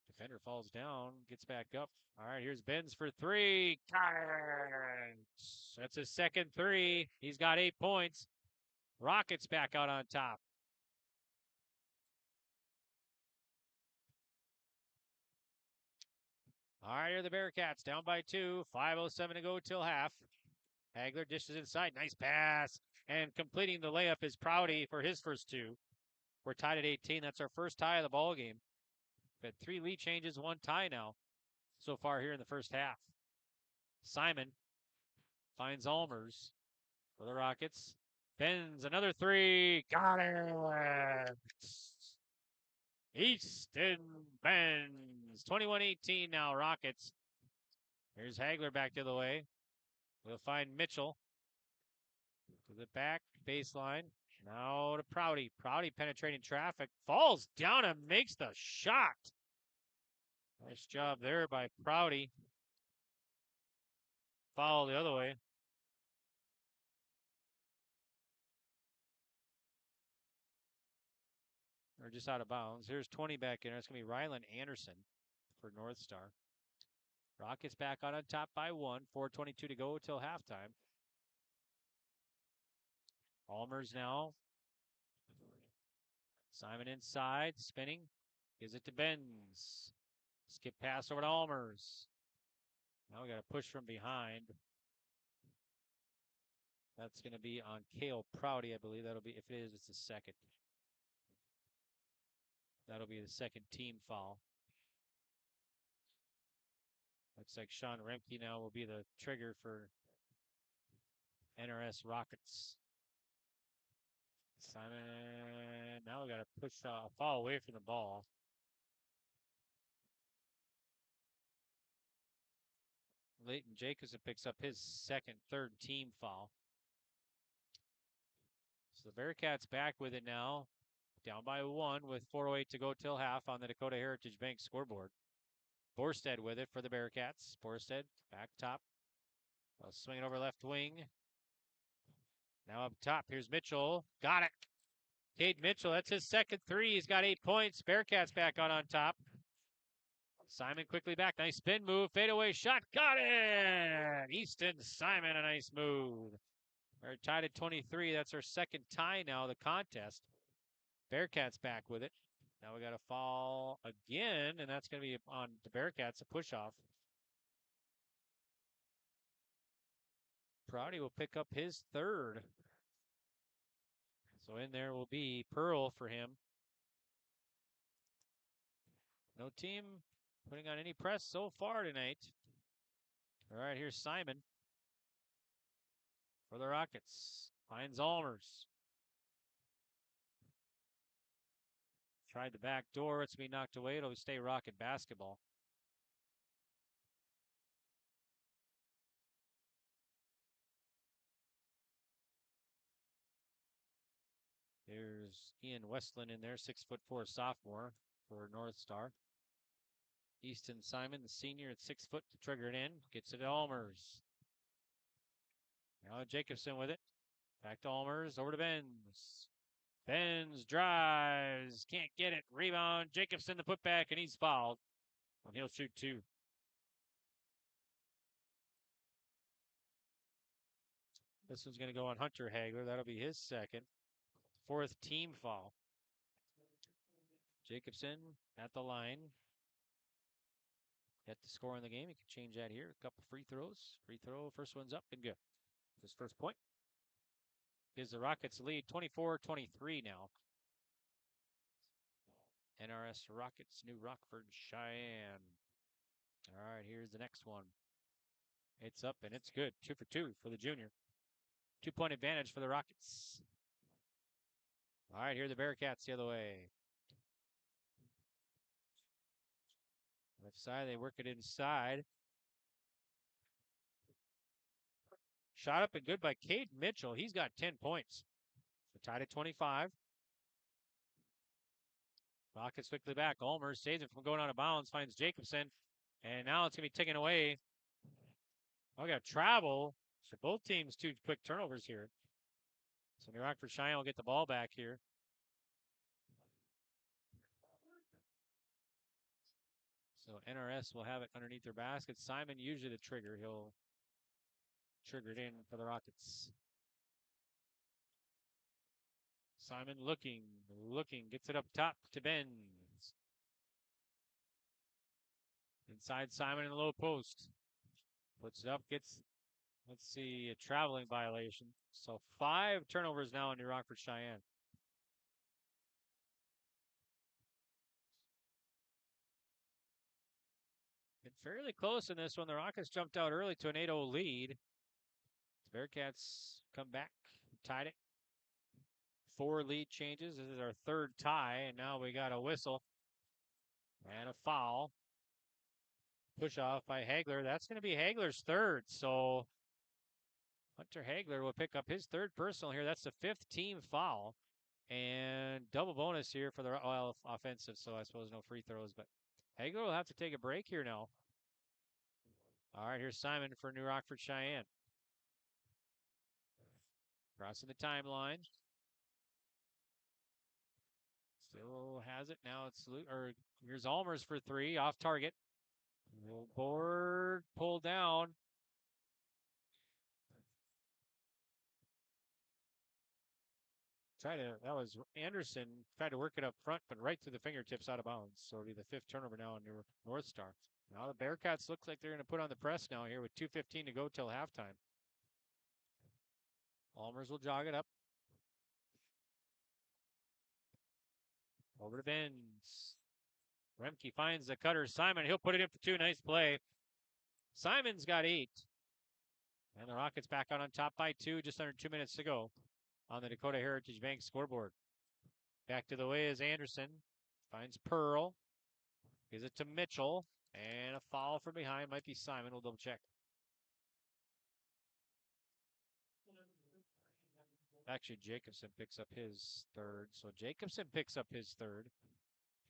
Defender falls down, gets back up. All right, here's Benz for three. That's his second three. He's got 8 points. Rockets back out on top. All right, here are the Bearcats down by 2. 5:07 to go till half. Hagler dishes inside. Nice pass. And completing the layup is Prouty for his first 2. We're tied at 18. That's our first tie of the ball game. We've had 3 lead changes, 1 tie now so far here in the first half. Simon finds Allmers for the Rockets. Bends another 3. Got it. Easton Benz. 21-18 now, Rockets. Here's Hagler back the other way. We'll find Mitchell. To the back baseline. Now to Prouty. Prouty penetrating traffic. Falls down and makes the shot. Nice job there by Prouty. Foul the other way. Or just out of bounds. Here's 20 back in. It's going to be Rylan Anderson for North Star. Rockets back out on top by 1. 4:22 to go till halftime. Allmers now. Simon inside, spinning. Gives it to Benz. Skip pass over to Allmers. Now we got to push from behind. That's going to be on Cale Prouty, I believe. That'll be, if it is, it's the second. That'll be the second team foul. Looks like Sean Remke now will be the trigger for NRS Rockets. Simon, now we got to push a foul away from the ball. Leighton Jacobson picks up his third team foul. So the Bearcats back with it now. Down by 1 with 4:08 to go till half on the Dakota Heritage Bank scoreboard. Borstead with it for the Bearcats. Borstead back top. Swinging over left wing. Now up top, here's Mitchell. Got it. Cade Mitchell, that's his second 3. He's got 8 points. Bearcats back out on top. Simon quickly back. Nice spin move. Fadeaway shot. Got it. Easton Simon, a nice move. We're tied at 23. That's our second tie now, the contest. Bearcats back with it. Now we got a foul again, and that's going to be on the Bearcats, a push-off. Prouty will pick up his third. So in there will be Pearl for him. No team putting on any press so far tonight. All right, here's Simon for the Rockets. Finds Allmers. Tried the back door. It's going to be knocked away. It'll stay Rocket basketball. There's Ian Westland in there, 6'4" sophomore for North Star. Easton Simon, the senior at 6 foot to trigger it in. Gets it to Allmers. Now Jacobson with it. Back to Allmers. Over to Benz. Benz drives. Can't get it. Rebound. Jacobson the putback, and he's fouled. And he'll shoot 2. This one's going to go on Hunter Hagler. That'll be his second. 4th team foul. Jacobson at the line. Yet to score in the game. He can change that here. A couple free throws. Free throw. First one's up and good. His first point. Gives the Rockets lead 24-23 now. NRS Rockets, New Rockford-Sheyenne. All right, here's the next one. It's up and it's good. 2 for 2 for the junior. 2-point advantage for the Rockets. All right, here are the Bearcats the other way. Left side, they work it inside. Shot up and good by Cade Mitchell. He's got 10 points. So tied at 25. Rockets quickly back. Ulmer saves it from going out of bounds, finds Jacobson. And now it's going to be taken away. Oh, we got travel. So both teams, 2 quick turnovers here. So New Rockford-Sheyenne will get the ball back here. So NRS will have it underneath their basket. Simon, usually the trigger. He'll trigger it in for the Rockets. Simon looking, gets it up top to Benz. Inside Simon in the low post. Puts it up, gets, let's see, a traveling violation. So 5 turnovers now in New Rockford-Sheyenne. Been fairly close in this one. The Rockets jumped out early to an 8-0 lead. The Bearcats come back, tied it. 4 lead changes. This is our 3rd tie, and now we got a whistle and a foul. Push off by Hagler. That's going to be Hagler's 3rd. So Hunter Hagler will pick up his 3rd personal here. That's the 5th team foul. And double bonus here for the offensive, so I suppose no free throws. But Hagler will have to take a break here now. All right, here's Simon for New Rockford-Sheyenne. Crossing the timeline. Still has it. Now it's here's Almers for 3, off target. Board pulled down. That was Anderson, tried to work it up front, but right through the fingertips out of bounds. So it'll be the 5th turnover now on North Star. Now the Bearcats looks like they're going to put on the press now here with 2:15 to go till halftime. Almers will jog it up. Over to Benz. Remke finds the cutter. Simon, he'll put it in for 2. Nice play. Simon's got 8. And the Rockets back out on top by 2, just under 2 minutes to go on the Dakota Heritage Bank scoreboard. Back to the way is Anderson. Finds Pearl. Gives it to Mitchell. And a foul from behind. Might be Simon. We'll double check. Actually, Jacobson picks up his 3rd. So Jacobson picks up his 3rd.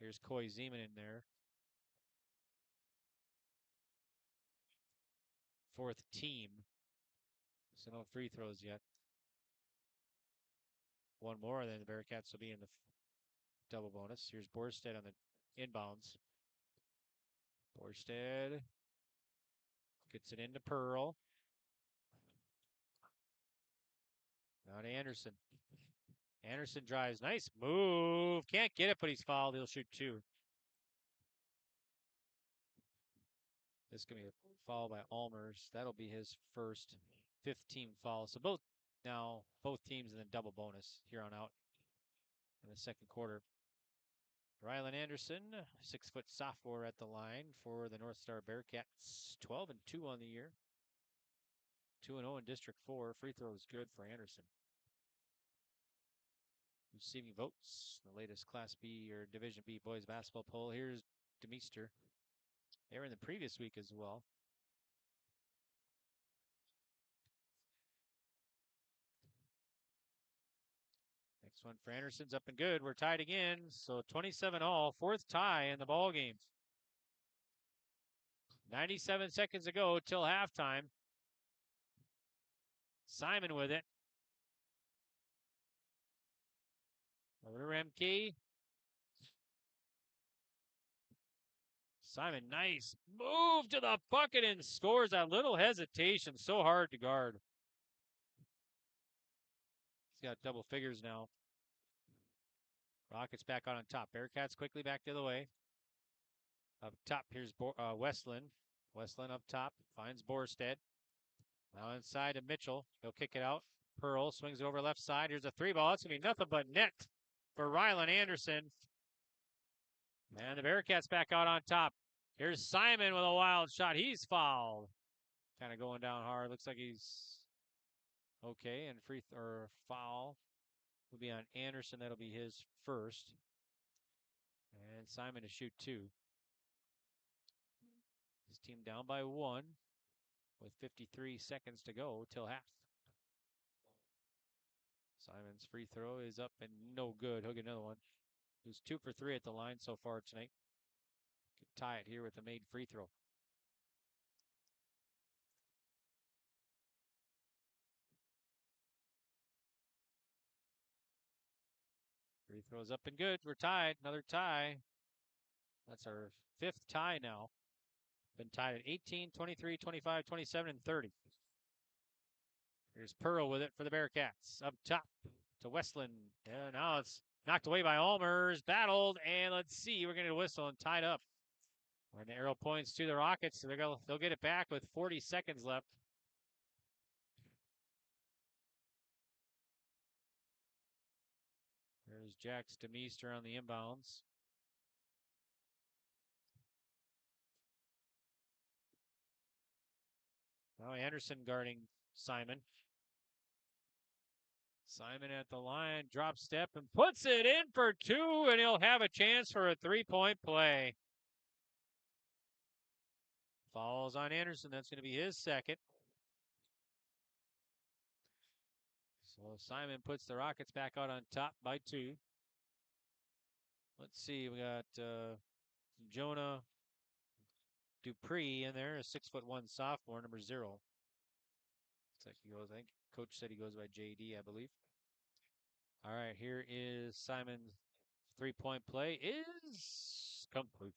Here's Coy Zeman in there. 4th team. So no free throws yet. 1 more, and then the Bearcats will be in the double bonus. Here's Borstead on the inbounds. Borstead gets it into Pearl. Now to Anderson. Anderson drives. Nice move. Can't get it, but he's fouled. He'll shoot 2. This is going to be a foul by Almers. That'll be his first 5th team foul. So both teams in the double bonus here on out in the 2nd quarter. Rylan Anderson, 6-foot sophomore at the line for the North Star Bearcats. 12-2 on the year. 2-0 in District 4. Free throw is good for Anderson. Receiving votes. The latest Class B or Division B boys basketball poll. Here's DeMeester. They were in the previous week as well. Next one for Anderson's up and good. We're tied again. So 27-all. 4th tie in the ball game. 97 seconds to go till halftime. Simon with it. Over to Remke. Simon, nice move to the bucket and scores. That little hesitation. So hard to guard. He's got double figures now. Rockets back on top. Bearcats quickly back the other way. Up top, here's Westland. Westland up top. Finds Borstead. Now inside to Mitchell. He'll kick it out. Pearl swings it over left side. Here's a 3-ball. It's going to be nothing but net for Rylan Anderson. And the Bearcats back out on top. Here's Simon with a wild shot. He's fouled. Kind of going down hard. Looks like he's okay. And foul will be on Anderson. That'll be his first. And Simon to shoot 2. team down by 1 with 53 seconds to go till half. Simon's free throw is up and no good. He'll get another one. He's 2 for 3 at the line so far tonight. Could tie it here with a made free throw. Free throws up and good. We're tied. Another tie. That's our 5th tie now. Been tied at 18, 23, 25, 27, and 30. Here's Pearl with it for the Bearcats. Up top to Westland. And now it's knocked away by Allmers. Battled. And let's see. We're going to whistle and tied up. When the arrow points to the Rockets, so they'll get it back with 40 seconds left. There's Jax DeMeester on the inbounds. Now Anderson guarding Simon. Simon at the line, drop step, and puts it in for 2, and he'll have a chance for a 3-point play. Falls on Anderson. That's going to be his second. So Simon puts the Rockets back out on top by 2. Let's see. We got Jonah Dupree in there, a 6'1" sophomore, number 0. Looks like he goes, I think coach said he goes by JD, I believe. All right, here is Simon's 3-point play is complete.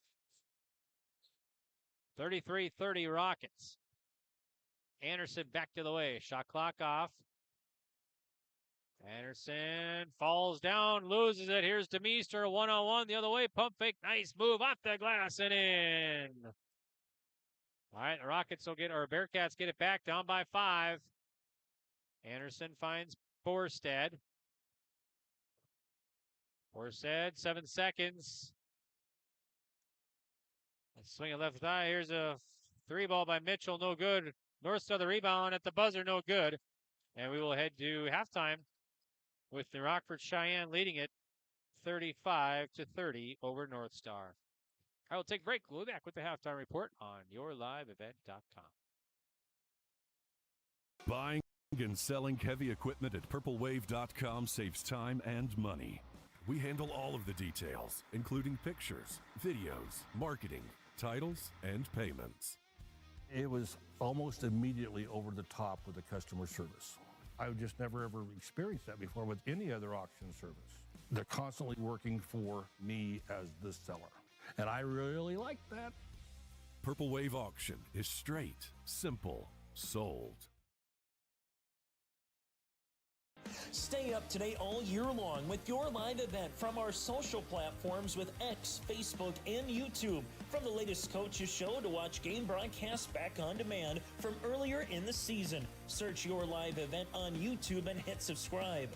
33-30 Rockets. Anderson back to the way. Shot clock off. Anderson falls down, loses it. Here's DeMeester, 1-on-1 the other way. Pump fake, nice move off the glass and in. All right, the Rockets will get, or Bearcats get it back, down by 5. Anderson finds Borstad. Borstad, 7 seconds. Swing it left thigh. Here's a 3-ball by Mitchell, no good. North Star the rebound at the buzzer, no good. And we will head to halftime with the Rockford-Sheyenne leading it 35-30 over North Star. I will take a break. We'll be back with the halftime report on yourliveevent.com. Buying and selling heavy equipment at purplewave.com saves time and money. We handle all of the details, including pictures, videos, marketing, titles, and payments. It was almost immediately over the top with the customer service. I've just never ever experienced that before with any other auction service. They're constantly working for me as the seller, and I really like that. Purple Wave Auction is straight, simple, sold. Stay up to date all year long with your live event from our social platforms with X, Facebook, and YouTube. From the latest coaches show to watch game broadcasts back on demand from earlier in the season. Search your live event on YouTube and hit subscribe.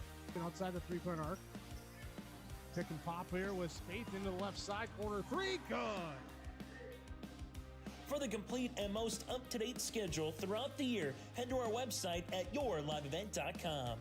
Outside the three-point arc. Pick and pop here with Spaeth into the left side corner. 3, good. For the complete and most up-to-date schedule throughout the year, head to our website at yourliveevent.com.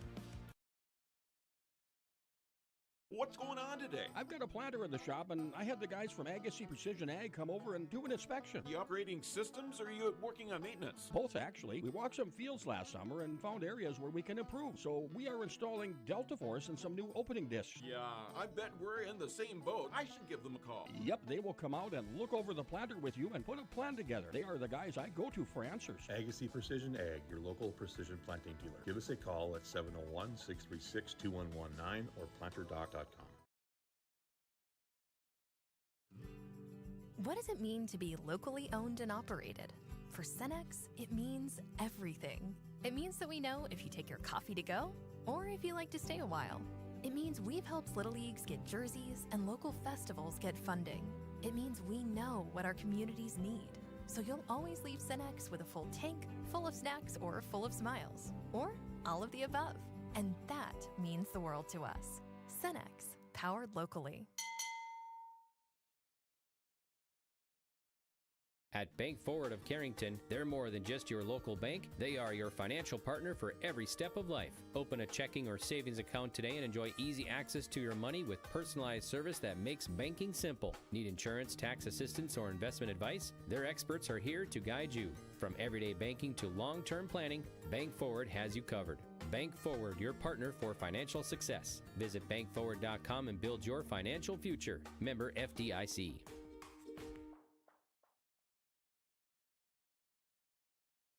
What's going on today? I've got a planter in the shop, and I had the guys from Agassi Precision Ag come over and do an inspection. You upgrading systems, or are you working on maintenance? Both, actually. We walked some fields last summer and found areas where we can improve. So we are installing Delta Force and some new opening discs. Yeah, I bet we're in the same boat. I should give them a call. Yep, they will come out and look over the planter with you and put a plan together. They are the guys I go to for answers. Agassi Precision Ag, your local precision planting dealer. Give us a call at 701-636-2119 or planterdoc.com. What does it mean to be locally owned and operated? For Cenex, it means everything. It means that we know if you take your coffee to go or if you like to stay a while. It means we've helped Little Leagues get jerseys and local festivals get funding. It means we know what our communities need. So you'll always leave Cenex with a full tank, full of snacks, or full of smiles. Or all of the above. And that means the world to us. Cenex, powered locally. At Bank Forward of Carrington, they're more than just your local bank. They are your financial partner for every step of life. Open a checking or savings account today and enjoy easy access to your money with personalized service that makes banking simple. Need insurance, tax assistance, or investment advice? Their experts are here to guide you. From everyday banking to long-term planning, Bank Forward has you covered. Bank Forward, your partner for financial success. Visit bankforward.com and build your financial future. Member FDIC.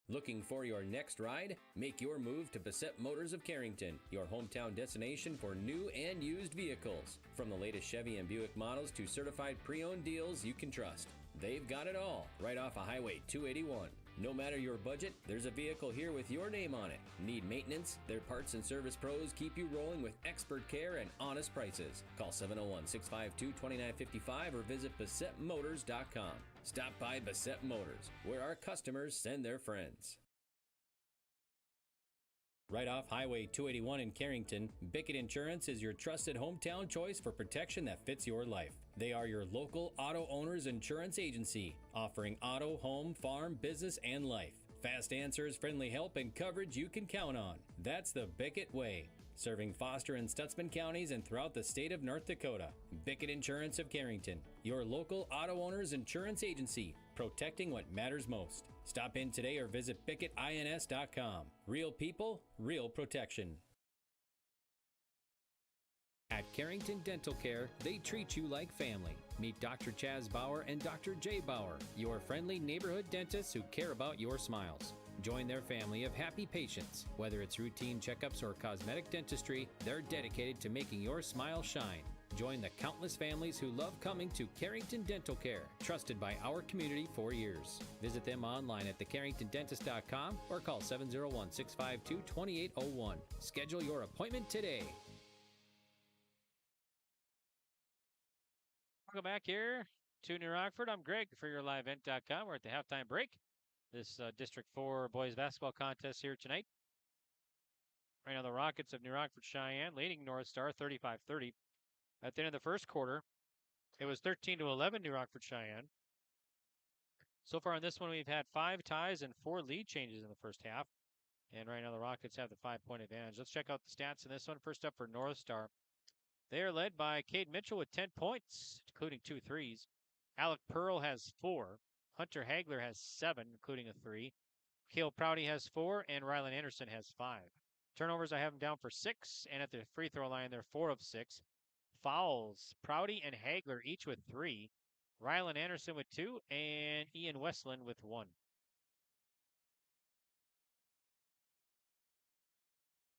Looking for your next ride? Make your move to Bassett Motors of Carrington, your hometown destination for new and used vehicles. From the latest Chevy and Buick models to certified pre-owned deals you can trust. They've got it all, right off of Highway 281. No matter your budget, there's a vehicle here with your name on it. Need maintenance? Their parts and service pros keep you rolling with expert care and honest prices. Call 701-652-2955 or visit BassettMotors.com. Stop by Bassett Motors, where our customers send their friends. Right off Highway 281 in Carrington, Bickett Insurance is your trusted hometown choice for protection that fits your life. They are your local auto owners insurance agency, offering auto, home, farm, business, and life. Fast answers, friendly help, and coverage you can count on. That's the Bickett way. Serving Foster and Stutzman counties and throughout the state of North Dakota. Bickett Insurance of Carrington, your local auto owners insurance agency, protecting what matters most. Stop in today or visit BickettINS.com. Real people, real protection. At Carrington Dental Care, they treat you like family. Meet Dr. Chaz Bauer and Dr. Jay Bauer, your friendly neighborhood dentists who care about your smiles. Join their family of happy patients. Whether it's routine checkups or cosmetic dentistry, they're dedicated to making your smile shine. Join the countless families who love coming to Carrington Dental Care, trusted by our community for years. Visit them online at thecarringtondentist.com or call 701-652-2801. Schedule your appointment today. Welcome back here to New Rockford. I'm Greg for your liveevent.com. We're at the halftime break. This District 4 boys basketball contest here tonight. Right now the Rockets of New Rockford-Sheyenne leading North Star 35-30. At the end of the first quarter, it was 13-11 New Rockford-Sheyenne. So far in this one, we've had 5 ties and 4 lead changes in the first half. And right now the Rockets have the 5-point advantage. Let's check out the stats in this one. First up for North Star. They are led by Cade Mitchell with 10 points, including 2 threes. Alec Pearl has 4. Hunter Hagler has 7, including a 3. Cale Prouty has 4, and Rylan Anderson has 5. Turnovers, I have them down for 6, and at the free throw line, they're 4 of 6. Fouls, Prouty and Hagler each with 3. Rylan Anderson with 2, and Ian Westland with 1.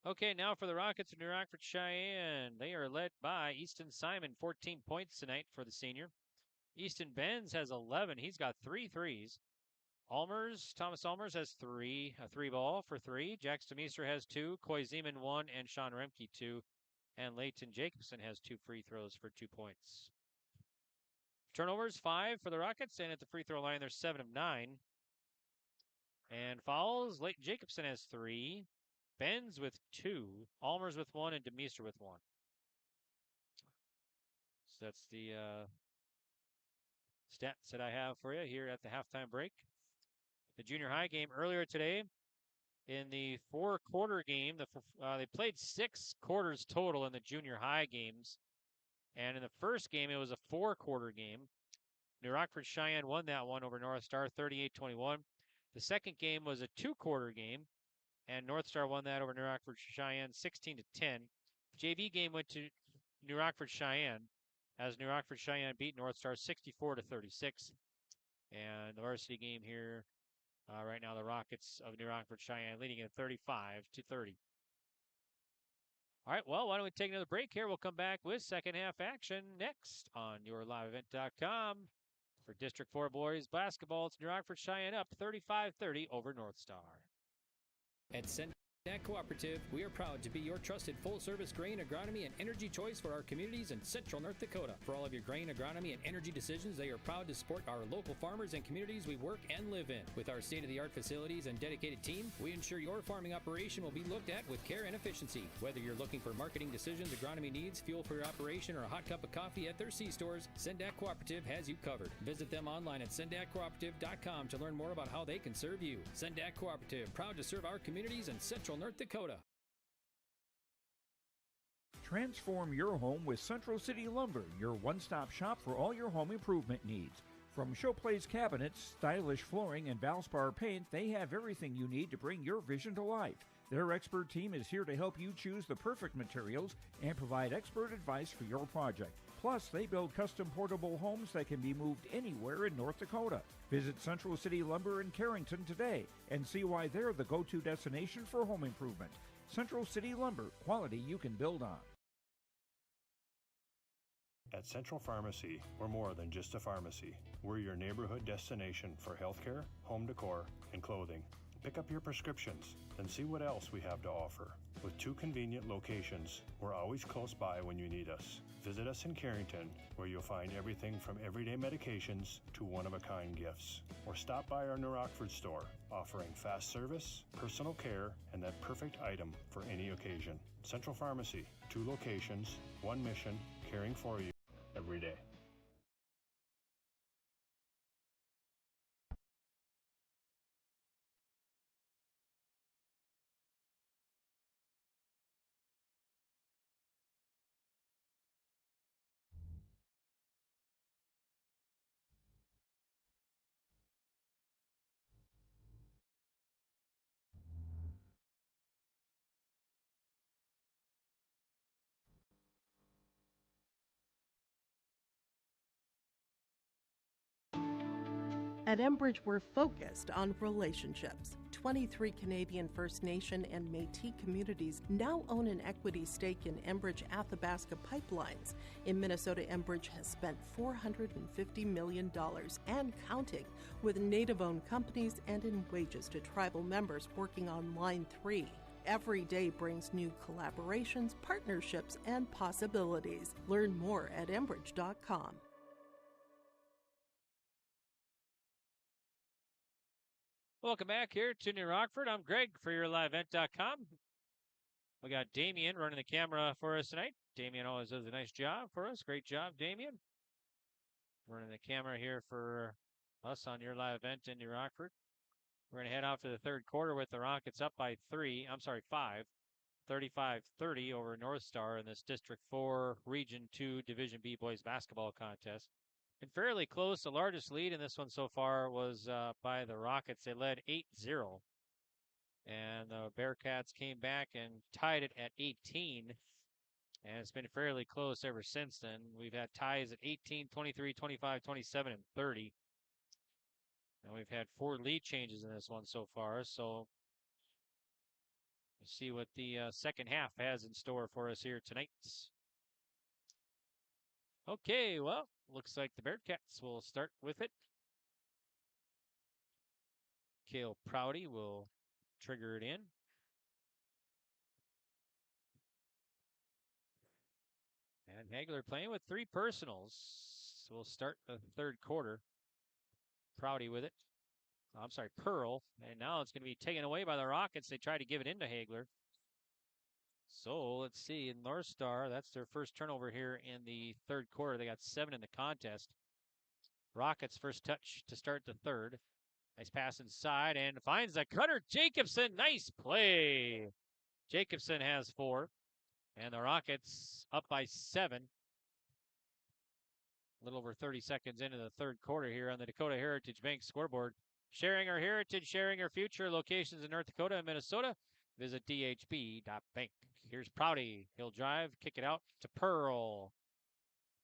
Okay, now for the Rockets of New Rockford-Sheyenne. They are led by Easton Simon, 14 points tonight for the senior. Easton Benz has 11. He's got 3 threes. Thomas Almers has 3, a 3-ball for 3. Jax DeMeester has 2. Coy Zeman 1, and Sean Remke 2. And Leighton Jacobson has 2 free throws for 2 points. Turnovers, 5 for the Rockets, and at the free throw line, they're 7 of 9. And fouls, Leighton Jacobson has 3. Benz with 2. Almers with 1, and DeMeester with 1. So that's the stats that I have for you here at the halftime break. The junior high game earlier today in the 4-quarter game. They played 6 quarters total in the junior high games. And in the first game, it was a 4-quarter game. New Rockford-Sheyenne won that one over North Star 38-21. The second game was a 2-quarter game, and North Star won that over New Rockford-Sheyenne 16-10. JV game went to New Rockford-Cheyenne as New Rockford-Cheyenne beat North Star 64-36. And the varsity game here, right now the Rockets of New Rockford-Cheyenne leading at 35-30. All right, well, why don't we take another break here? We'll come back with second half action next on yourliveevent.com. For District 4 boys basketball, it's New Rockford-Cheyenne up 35-30 over North Star. At At Cooperative, we are proud to be your trusted full-service grain agronomy and energy choice for our communities in central North Dakota. For all of your grain agronomy and energy decisions, they are proud to support our local farmers and communities we work and live in. With our state-of-the-art facilities and dedicated team, we ensure your farming operation will be looked at with care and efficiency. Whether you're looking for marketing decisions, agronomy needs, fuel for your operation, or a hot cup of coffee at their C-stores, Sendak Cooperative has you covered. Visit them online at sendakcooperative.com to learn more about how they can serve you. Sendak Cooperative, proud to serve our communities in central North Dakota. Transform your home with Central City Lumber, your one-stop shop for all your home improvement needs. From showplace cabinets, stylish flooring, and Valspar paint, they have everything you need to bring your vision to life. Their expert team is here to help you choose the perfect materials and provide expert advice for your project. Plus, they build custom portable homes that can be moved anywhere in North Dakota. Visit Central City Lumber in Carrington today and see why they're the go-to destination for home improvement. Central City Lumber, quality you can build on. At Central Pharmacy, we're more than just a pharmacy. We're your neighborhood destination for healthcare, home decor, and clothing. Pick up your prescriptions, then see what else we have to offer. With 2 convenient locations, we're always close by when you need us. Visit us in Carrington, where you'll find everything from everyday medications to one-of-a-kind gifts. Or stop by our New Rockford store, offering fast service, personal care, and that perfect item for any occasion. Central Pharmacy, 2 locations, 1 mission, caring for you every day. At Enbridge, we're focused on relationships. 23 Canadian First Nation and Métis communities now own an equity stake in Enbridge Athabasca Pipelines. In Minnesota, Enbridge has spent $450 million and counting, with Native-owned companies and in wages to tribal members working on Line 3. Every day brings new collaborations, partnerships, and possibilities. Learn more at Enbridge.com. Welcome back here to New Rockford. I'm Greg for YourLiveEvent.com. We got Damien running the camera for us tonight. Damien always does a nice job for us. Great job, Damien. Running the camera here for us on Your Live Event in New Rockford. We're going to head off to the third quarter with the Rockets up by 5, 35-30 over North Star in this District 4 Region 2 Division B Boys Basketball Contest. And fairly close. The largest lead in this one so far was by the Rockets. They led 8-0. And the Bearcats came back and tied it at 18. And it's been fairly close ever since then. We've had ties at 18, 23, 25, 27, and 30. And we've had 4 lead changes in this one so far. So we'll see what the second half has in store for us here tonight. Okay, well, looks like the Bearcats will start with it. Cale Prouty will trigger it in. And Hagler playing with 3 personals. So we'll start the third quarter. Prouty with it. I'm sorry, Pearl. And now it's going to be taken away by the Rockets. They try to give it into Hagler. So let's see, in North Star, that's their first turnover here in the third quarter. They got 7 in the contest. Rockets first touch to start the third. Nice pass inside and finds the cutter, Jacobson. Nice play. Jacobson has 4. And the Rockets up by 7. A little over 30 seconds into the third quarter here on the Dakota Heritage Bank scoreboard. Sharing our heritage, sharing our future. Locations in North Dakota and Minnesota. Visit dhb.bank. Here's Prouty. He'll drive, kick it out to Pearl.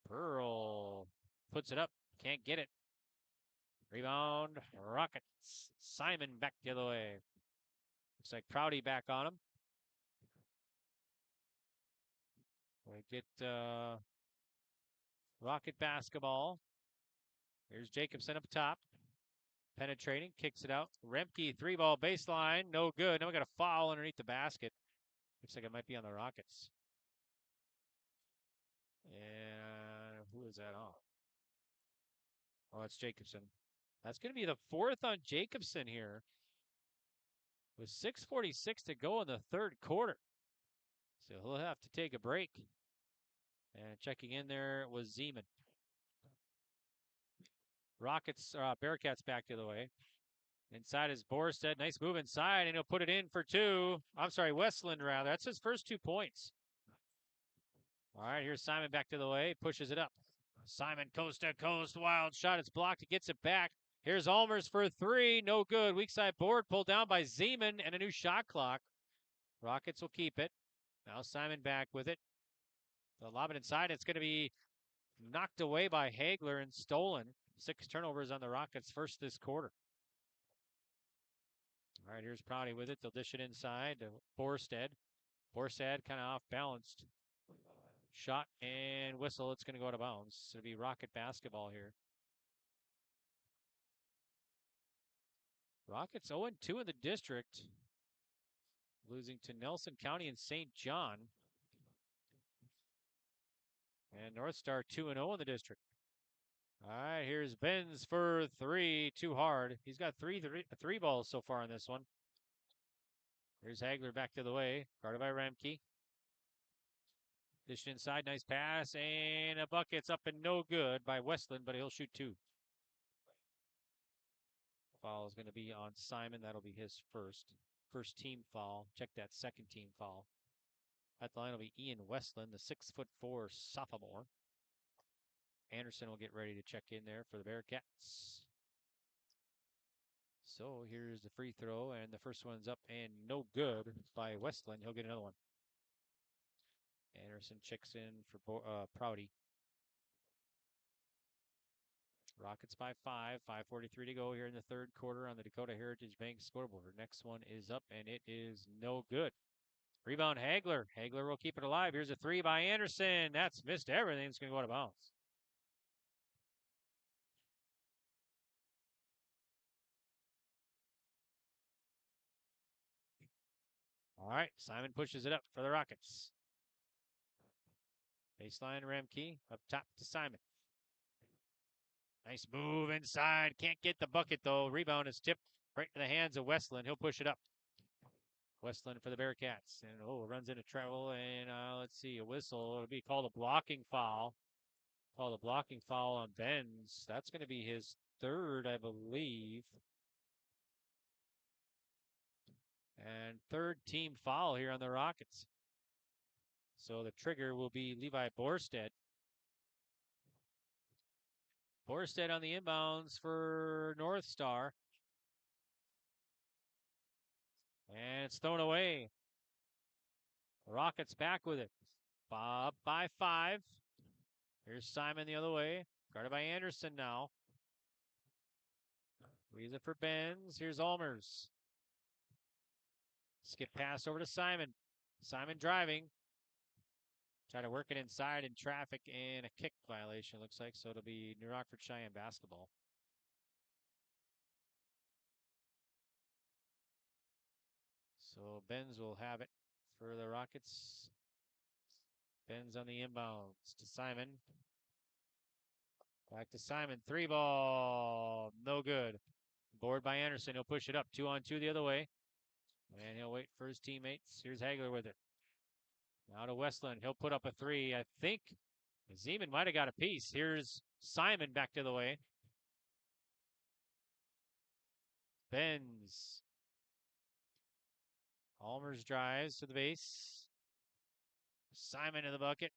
Pearl puts it up, can't get it. Rebound, Rockets. Simon back the other way. Looks like Prouty back on him. We get Rocket basketball. Here's Jacobson up top. Penetrating, kicks it out. Remke, 3-ball baseline, no good. Now we got a foul underneath the basket. Looks like it might be on the Rockets. And who is that on? Oh, it's Jacobson. That's going to be the 4th on Jacobson here. With 6:46 to go in the third quarter. So he'll have to take a break. And checking in there was Zeman. Rockets, Bearcats back the other way. Inside is Borstead. Nice move inside, and he'll put it in for 2. I'm sorry, Westland, rather. That's his first 2 points. All right, here's Simon back to the way. Pushes it up. Simon coast to coast. Wild shot. It's blocked. He gets it back. Here's Allmers for 3. No good. Weak side board pulled down by Zeman, and a new shot clock. Rockets will keep it. Now Simon back with it. They'll lob it inside. It's going to be knocked away by Hagler and stolen. 6 turnovers on the Rockets first this quarter. All right, here's Prouty with it. They'll dish it inside to Borstead. Borstead kind of off-balanced. Shot and whistle. It's going to go out of bounds. It'll be Rocket basketball here. Rockets 0-2 in the district. Losing to Nelson County and St. John. And North Star 2-0 in the district. All right, here's Benz for 3. Too hard. He's got three balls so far in this one. Here's Hagler back to the way. Guarded by Remke. Dished inside. Nice pass. And a bucket's up and no good by Westland, but he'll shoot 2. Foul is going to be on Simon. That'll be his first team foul. Check that second team foul. At the line will be Ian Westland, the 6'4" sophomore. Anderson will get ready to check in there for the Bearcats. So here's the free throw, and the first one's up and no good by Westland. He'll get another one. Anderson checks in for Prouty. Rockets by 5. 5:43 to go here in the third quarter on the Dakota Heritage Bank scoreboard. Next one is up, and it is no good. Rebound Hagler. Hagler will keep it alive. Here's a 3 by Anderson. That's missed everything. It's going to go out of bounds. All right, Simon pushes it up for the Rockets. Baseline Remke, up top to Simon. Nice move inside. Can't get the bucket, though. Rebound is tipped right in the hands of Westland. He'll push it up. Westland for the Bearcats. And, runs into trouble. And let's see, a whistle. It'll be called a blocking foul. Called a blocking foul on Benz. That's going to be his 3rd, I believe. And 3rd team foul here on the Rockets. So the trigger will be Levi Borstead. Borstead on the inbounds for North Star. And it's thrown away. The Rockets back with it. Bob by 5. Here's Simon the other way. Guarded by Anderson now. Leaves it for Benz. Here's Allmers. Skip pass over to Simon. Simon driving. Try to work it inside in traffic and a kick violation, looks like. So it'll be New Rockford-Sheyenne basketball. So Benz will have it for the Rockets. Benz on the inbounds to Simon. Back to Simon. 3-ball. No good. Board by Anderson. He'll push it up. 2-on-2 the other way. And he'll wait for his teammates. Here's Hagler with it. Now to Westland. He'll put up a 3. I think Zeman might have got a piece. Here's Simon back to the way. Benz. Allmers drives to the base. Simon in the bucket.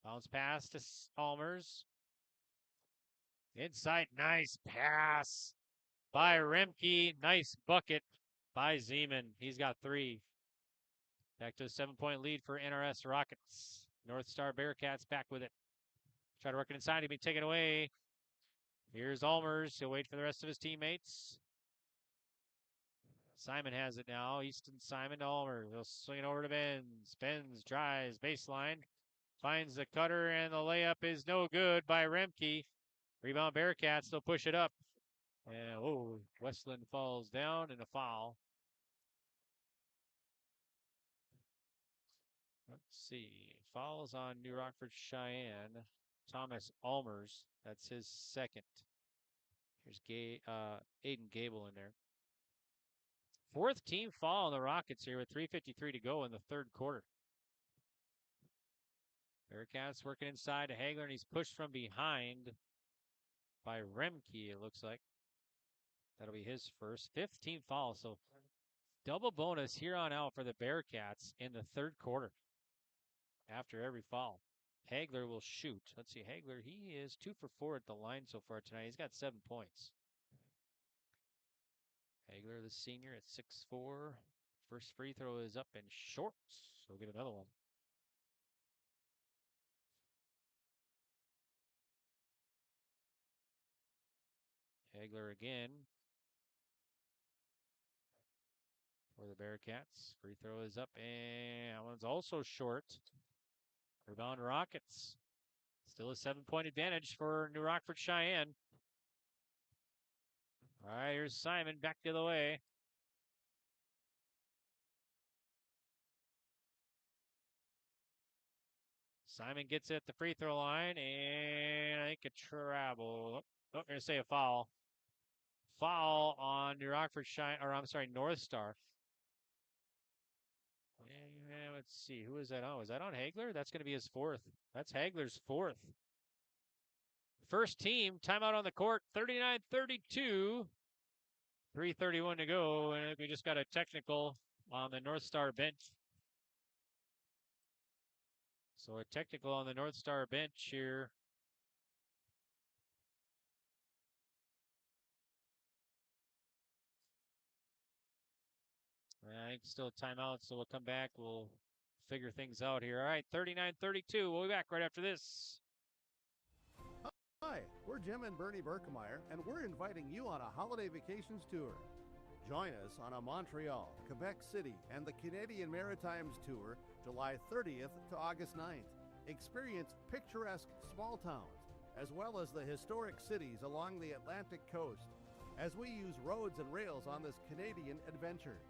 Bounce pass to Allmers. Inside, nice pass by Remke. Nice bucket by Zeman. He's got 3. Back to a 7-point lead for NRS Rockets. North Star Bearcats back with it. Try to work it inside. He'll be taken away. Here's Allmers. He'll wait for the rest of his teammates. Simon has it now. Easton Simon to Allmers. He'll swing it over to Benz. Benz drives baseline. Finds the cutter, and the layup is no good by Remke. Rebound Bearcats. They'll push it up. And, Westland falls down and a foul. Let's see. Fouls on New Rockford-Sheyenne. Thomas Almers. That's his second. Here's Aiden Gable in there. Fourth team foul on the Rockets here with 3:53 to go in the third quarter. Bearcats working inside to Hagler, and he's pushed from behind by Remke, it looks like. That'll be his first. Fifth team foul, so double bonus here on out for the Bearcats in the third quarter after every foul. Hagler will shoot. Let's see, Hagler, he is 2 for 4 at the line so far tonight. He's got 7 points. Hagler, the senior, at 6'4". First free throw is up and short, so we'll get another one. Hagler again for the Bearcats. Free throw is up, and that one's also short. Rebound Rockets. Still a 7-point advantage for New Rockford-Sheyenne. All right, here's Simon back the other way. Simon gets it at the free throw line, and I think a travel. I'm going to say a foul. Foul on New Rockford-Sheyenne, or I'm sorry, North Star. And let's see, who is that on? Was that on Hagler? That's going to be his fourth. That's Hagler's fourth. First team, timeout on the court, 39-32. 3:31 to go, and we just got a technical on the North Star bench. So a technical on the North Star bench here. I think still a timeout, so we'll come back. We'll figure things out here. All right, 39-32. We'll be back right after this. Hi, we're Jim and Bernie Berkemeyer, and we're inviting you on a holiday vacations tour. Join us on a Montreal, Quebec City, and the Canadian Maritimes tour, July 30th to August 9th. Experience picturesque small towns, as well as the historic cities along the Atlantic coast, as we use roads and rails on this Canadian adventure.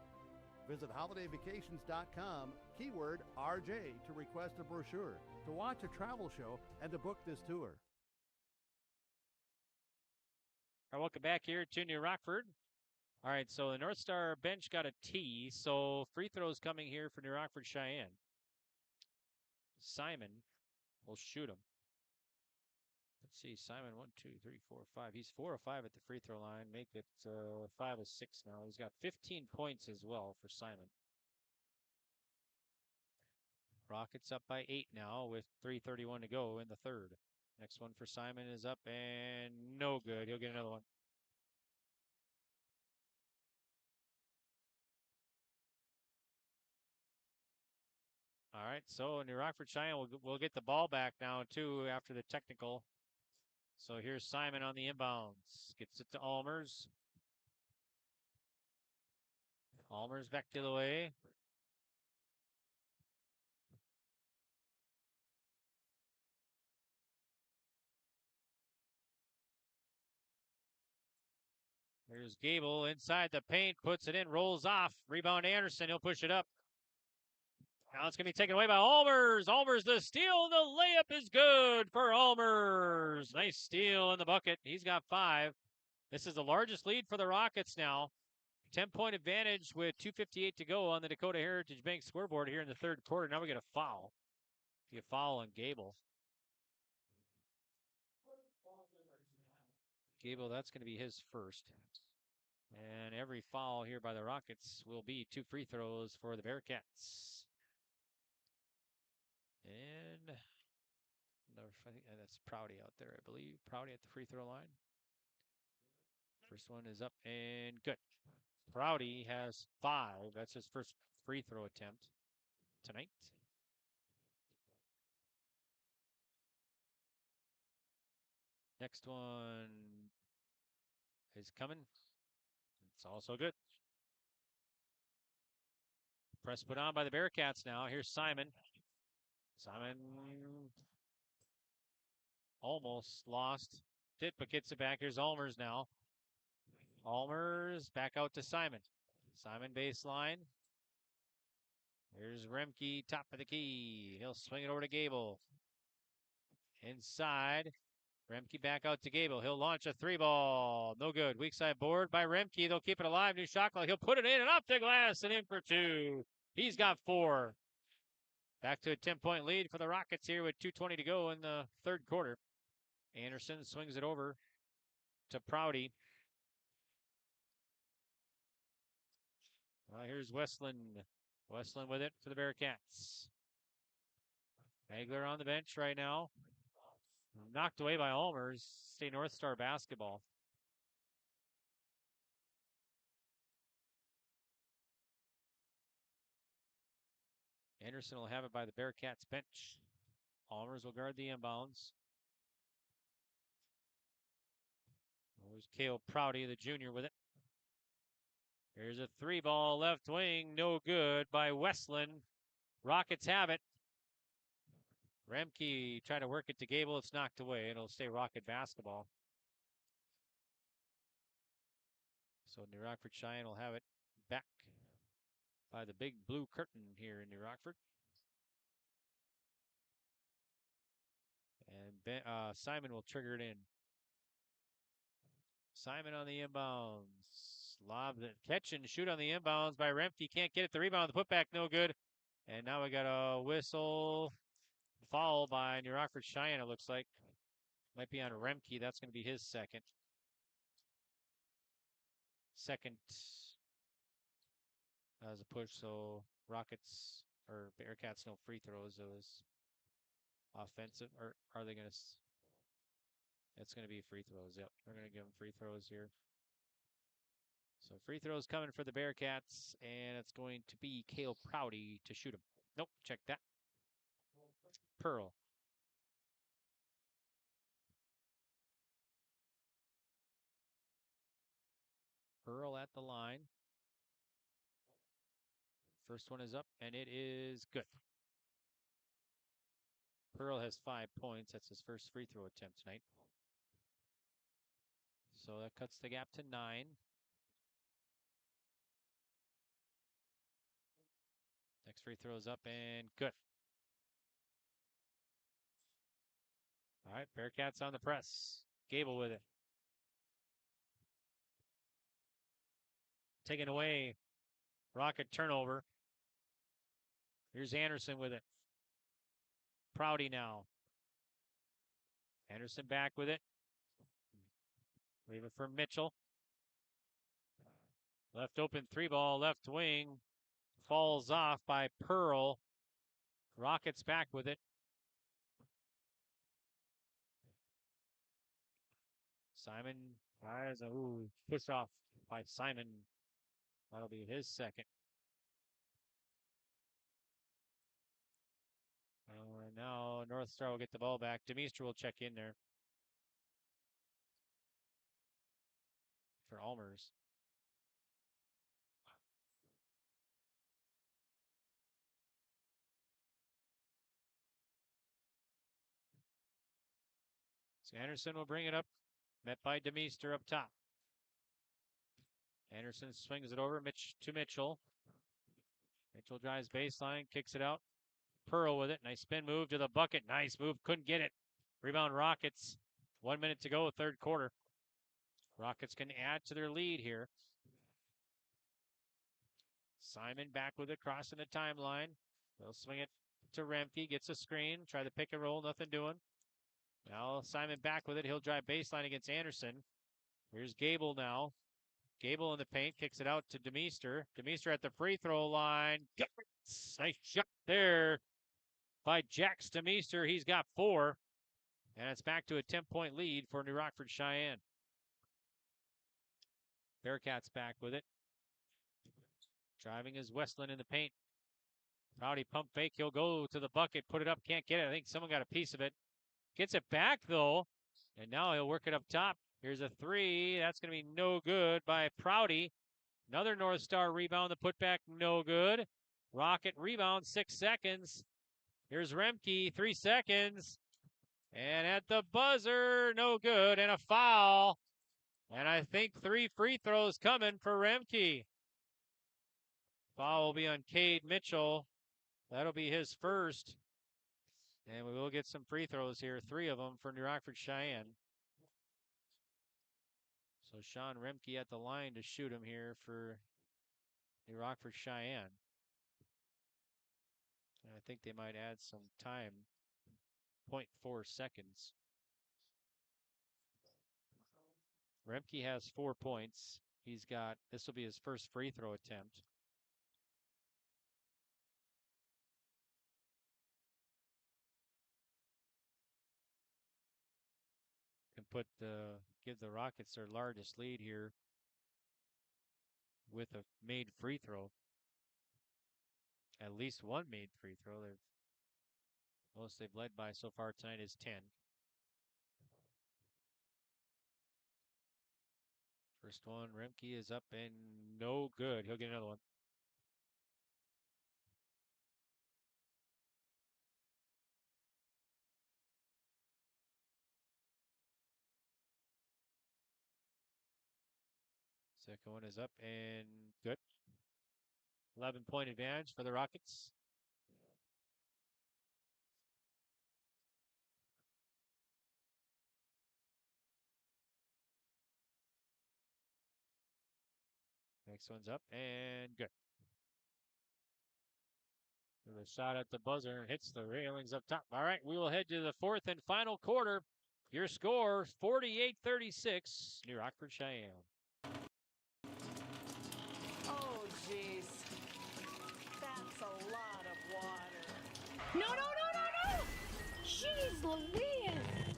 Visit holidayvacations.com, keyword RJ, to request a brochure, to watch a travel show, and to book this tour. All right, welcome back here to New Rockford. All right, so the North Star bench got a T, so free throws coming here for New Rockford-Sheyenne. Simon will shoot him. Let's see, Simon, 1, 2, 3, 4, 5. He's 4 of 5 at the free throw line. Make it 5 of 6 now. He's got 15 points as well for Simon. Rockets up by 8 now with 3:31 to go in the third. Next one for Simon is up and no good. He'll get another one. All right, so New Rockford-Sheyenne will get the ball back now, too, after the technical. So here's Simon on the inbounds. Gets it to Almers. Almers back the other way. Here's Gable inside the paint, puts it in, rolls off. Rebound Anderson, he'll push it up. Now it's going to be taken away by Almers. Almers the steal. The layup is good for Almers. Nice steal in the bucket. He's got 5. This is the largest lead for the Rockets now. 10-point advantage with 2:58 to go on the Dakota Heritage Bank scoreboard here in the third quarter. Now we get a foul. A foul on Gable. Gable, that's going to be his first. And every foul here by the Rockets will be 2 free throws for the Bearcats. And I think that's Prouty out there, I believe. Prouty at the free throw line. First one is up and good. Prouty has 5. That's his first free throw attempt tonight. Next one is coming. It's also good. Press put on by the Bearcats now. Here's Simon. Simon almost lost it, but gets it back. Here's Almers now. Allmers back out to Simon. Simon baseline. Here's Remke, top of the key. He'll swing it over to Gable. Inside. Remke back out to Gable. He'll launch a 3-ball. No good. Weak side board by Remke. They'll keep it alive. New shot clock. He'll put it in and off the glass and in for 2. He's got 4. Back to a 10-point lead for the Rockets here with 2:20 to go in the third quarter. Anderson swings it over to Prouty. Here's Westland. Westland with it for the Bearcats. Hagler on the bench right now. Knocked away by Allmers. Stay North Star basketball. Anderson will have it by the Bearcats bench. Allmers will guard the inbounds. There's Cale Prouty, the junior, with it. Here's a 3-ball left wing. No good by Westland. Rockets have it. Remke tried to work it to Gable. It's knocked away. It'll stay Rocket basketball. So New Rockford-Sheyenne will have it back by the big blue curtain here in New Rockford. And Simon will trigger it in. Simon on the inbounds. Lob the catch and shoot on the inbounds by Remke. Can't get it. The rebound, the putback, no good. And now we got a whistle. Foul by New Rockford-Sheyenne, it looks like. Might be on Remke. That's going to be his second. Second as a push, so Rockets or Bearcats no free throws. It was offensive, or are they going to? It's going to be free throws. Yep, we're going to give them free throws here. So free throws coming for the Bearcats, and it's going to be Cale Prouty to shoot them. Nope, check that. Pearl. Pearl at the line. First one is up, and it is good. Pearl has 5 points. That's his first free throw attempt tonight. So that cuts the gap to 9. Next free throw is up and good. All right, Bearcats on the press. Gable with it. Taken away. Rocket turnover. Here's Anderson with it. Prouty now. Anderson back with it. Leave it for Mitchell. Left open 3-ball, left wing. Falls off by Pearl. Rockets back with it. Simon fires a push off by Simon. That'll be his second. And now North Star will get the ball back. Demeester will check in there for Allmers. So Anderson will bring it up. Met by Demeester up top. Anderson swings it over to Mitchell. Mitchell drives baseline, kicks it out. Pearl with it. Nice spin move to the bucket. Nice move. Couldn't get it. Rebound Rockets. 1 minute to go, third quarter. Rockets can add to their lead here. Simon back with it, crossing the timeline. They'll swing it to Remke. Gets a screen. Try the pick and roll. Nothing doing. Now Simon back with it. He'll drive baseline against Anderson. Here's Gable now. Gable in the paint. Kicks it out to Demeester. Demeester at the free throw line. Nice shot there by Jax Demeester. He's got 4. And it's back to a 10-point lead for New Rockford-Sheyenne. Bearcats back with it. Driving is Westland in the paint. Prouty pump fake. He'll go to the bucket. Put it up. Can't get it. I think someone got a piece of it. Gets it back, though. And now he'll work it up top. Here's a 3. That's going to be no good by Prouty. Another North Star rebound. The putback, no good. Rocket rebound, 6 seconds. Here's Remke, 3 seconds. And at the buzzer, no good. And a foul. And I think 3 free throws coming for Remke. Foul will be on Cade Mitchell. That'll be his first. And we will get some free throws here, 3 of them for New Rockford-Sheyenne. So Sean Remke at the line to shoot him here for New Rockford-Sheyenne. And I think they might add some time, 0.4 seconds. Remke has 4 points. This will be his first free throw attempt. Can give the Rockets their largest lead here with a made free throw. At least one made free throw. Most they've led by so far tonight is 10. First one, Remke is up and no good. He'll get another one. Second one is up and good. 11-point advantage for the Rockets. Next one's up and good. The shot at the buzzer hits the railings up top. All right, we will head to the fourth and final quarter. Your score, 48-36, New Rockford-Sheyenne. Oh, jeez. That's a lot of water. No, no, no, no, no! Jeez Louise!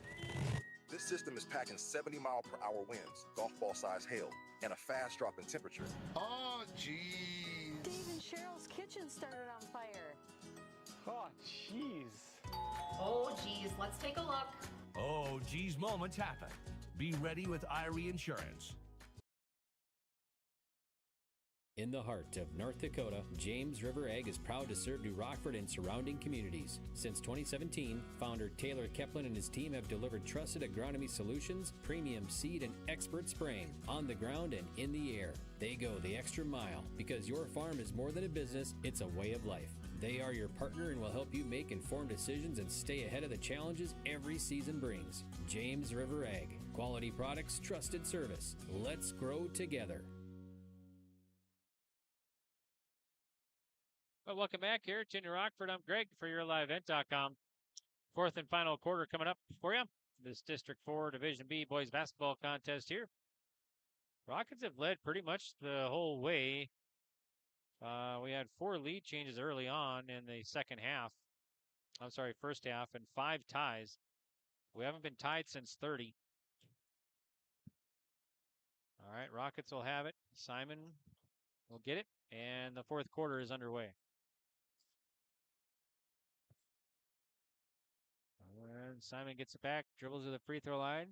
This system is packing 70-mile-per-hour winds, golf ball-sized hail, and a fast drop in temperature. Oh, jeez. Dave and Cheryl's kitchen started on fire. Oh, jeez. Oh, geez, let's take a look. Oh, geez, moments happen. Be ready with Irie Insurance. In the heart of North Dakota, James River Ag is proud to serve New Rockford and surrounding communities. Since 2017, founder Taylor Keplin and his team have delivered trusted agronomy solutions, premium seed, and expert spraying on the ground and in the air. They go the extra mile because your farm is more than a business, it's a way of life. They are your partner and will help you make informed decisions and stay ahead of the challenges every season brings. James River Ag. Quality products, trusted service. Let's grow together. Well, welcome back here to New Rockford. I'm Greg for YourLiveEvent.com. Fourth and final quarter coming up for you. This District 4 Division B boys basketball contest here. Rockets have led pretty much the whole way. We had 4 lead changes early on in the first half, and 5 ties. We haven't been tied since 30. All right, Rockets will have it. Simon will get it, and the fourth quarter is underway. And Simon gets it back, dribbles to the free throw line.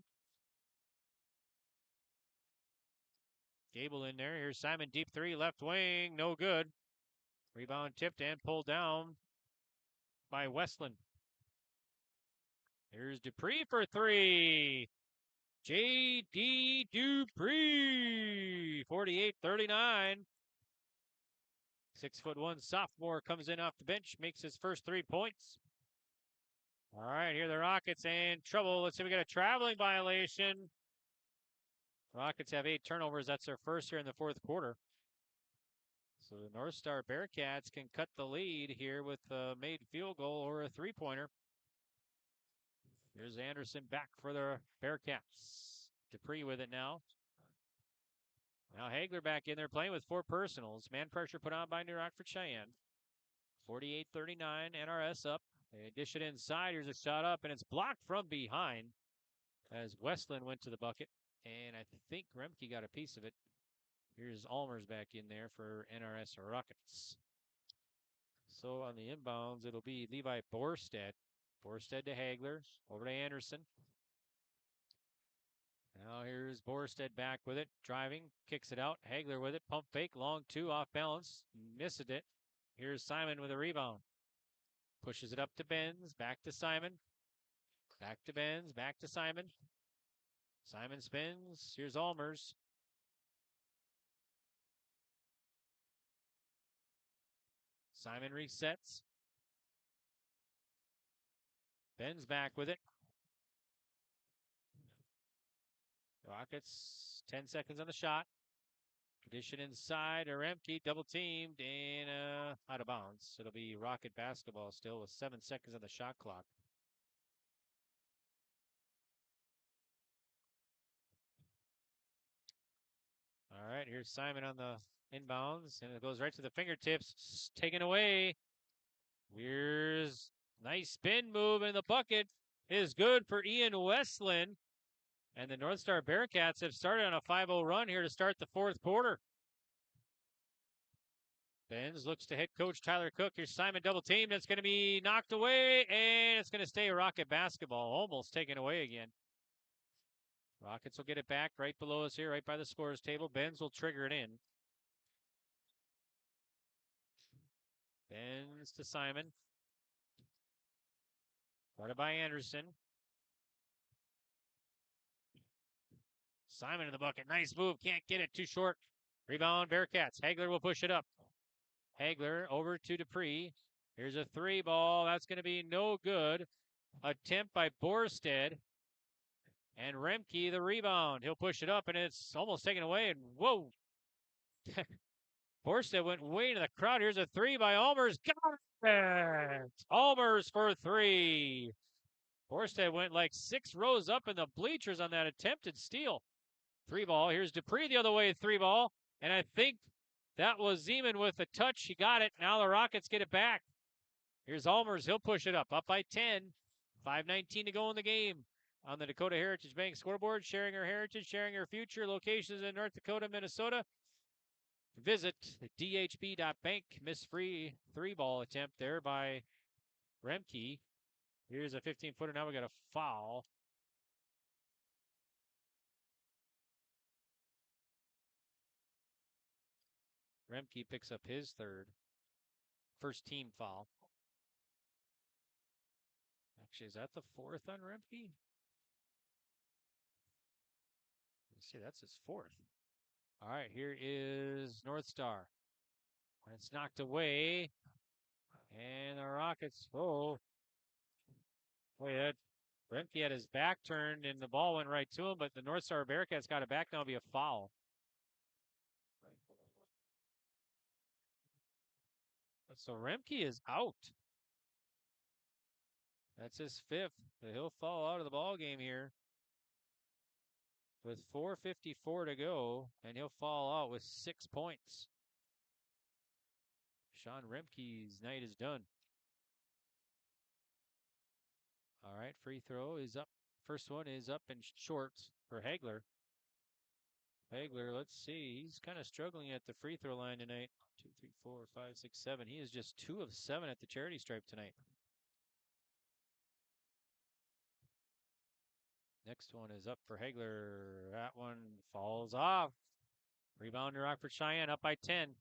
Gable in there. Here's Simon, deep 3, left wing, no good. Rebound tipped and pulled down by Westland. Here's Dupree for 3. J.D. Dupree, 48-39. 6'1" sophomore comes in off the bench, makes his first 3 points. All right, here are the Rockets in trouble. Let's see, we got a traveling violation. Rockets have 8 turnovers. That's their first here in the fourth quarter. So the North Star Bearcats can cut the lead here with a made field goal or a 3-pointer. Here's Anderson back for the Bearcats. Dupree with it now. Now Hagler back in there playing with 4 personals. Man pressure put on by New Rockford-Sheyenne. 48-39, NRS up. They dish it inside. Here's a shot up, and it's blocked from behind as Westland went to the bucket. And I think Remke got a piece of it. Here's Almers back in there for NRS Rockets. So on the inbounds, it'll be Levi Borstead. Borstead to Hagler. Over to Anderson. Now here's Borstead back with it. Driving. Kicks it out. Hagler with it. Pump fake. Long 2 off balance. Missed it. Here's Simon with a rebound. Pushes it up to Benz. Back to Simon. Back to Benz. Back to Simon. Simon spins. Here's Allmers. Simon resets. Ben's back with it. Rockets, 10 seconds on the shot. Condition inside, Remke double teamed and out of bounds. It'll be Rocket basketball still with 7 seconds on the shot clock. All right, here's Simon on the inbounds, and it goes right to the fingertips. Taken away. Here's nice spin move, and the bucket is good for Ian Westland. And the North Star Bearcats have started on a 5-0 run here to start the fourth quarter. Benz looks to head coach Tyler Cook. Here's Simon double teamed. It's going to be knocked away, and it's going to stay Rocket basketball. Almost taken away again. Rockets will get it back right below us here, right by the scorer's table. Benz will trigger it in. Benz to Simon. Guarded by Anderson. Simon in the bucket. Nice move. Can't get it. Too short. Rebound, Bearcats. Hagler will push it up. Hagler over to Dupree. Here's a 3 ball. That's going to be no good. Attempt by Borstead. And Remke, the rebound. He'll push it up, and it's almost taken away. And whoa. Borstead went way into the crowd. Here's a 3 by Allmers. Got it. Allmers for 3. Borstead went like 6 rows up in the bleachers on that attempted steal. 3 ball. Here's Dupree the other way, 3 ball. And I think that was Zeman with the touch. He got it. Now the Rockets get it back. Here's Allmers. He'll push it up by 10. 5:19 to go in the game. On the Dakota Heritage Bank scoreboard, sharing our heritage, sharing our future. Locations in North Dakota, Minnesota. Visit dhb.bank. Miss free 3-ball attempt there by Remke. Here's a 15-footer. Now we got a foul. Remke picks up his first team foul. Actually, is that the 4th on Remke? Let's see, that's his 4th. All right, here is North Star. It's knocked away. And the Rockets, boy, Remke had his back turned and the ball went right to him, but the North Star Bearcats got it back. Now it'll be a foul. So Remke is out. That's his 5th. He'll fall out of the ball game here with 4:54 to go, and he'll fall out with 6 points. Sean Remke's night is done. All right, free throw is up. First one is up and short for Hagler. Hagler, let's see. He's kind of struggling at the free throw line tonight. 2, 3, 4, 5, 6, 7. He is just 2 of 7 at the charity stripe tonight. Next one is up for Hagler. That one falls off. Rebound to Rockford-Sheyenne up by 10.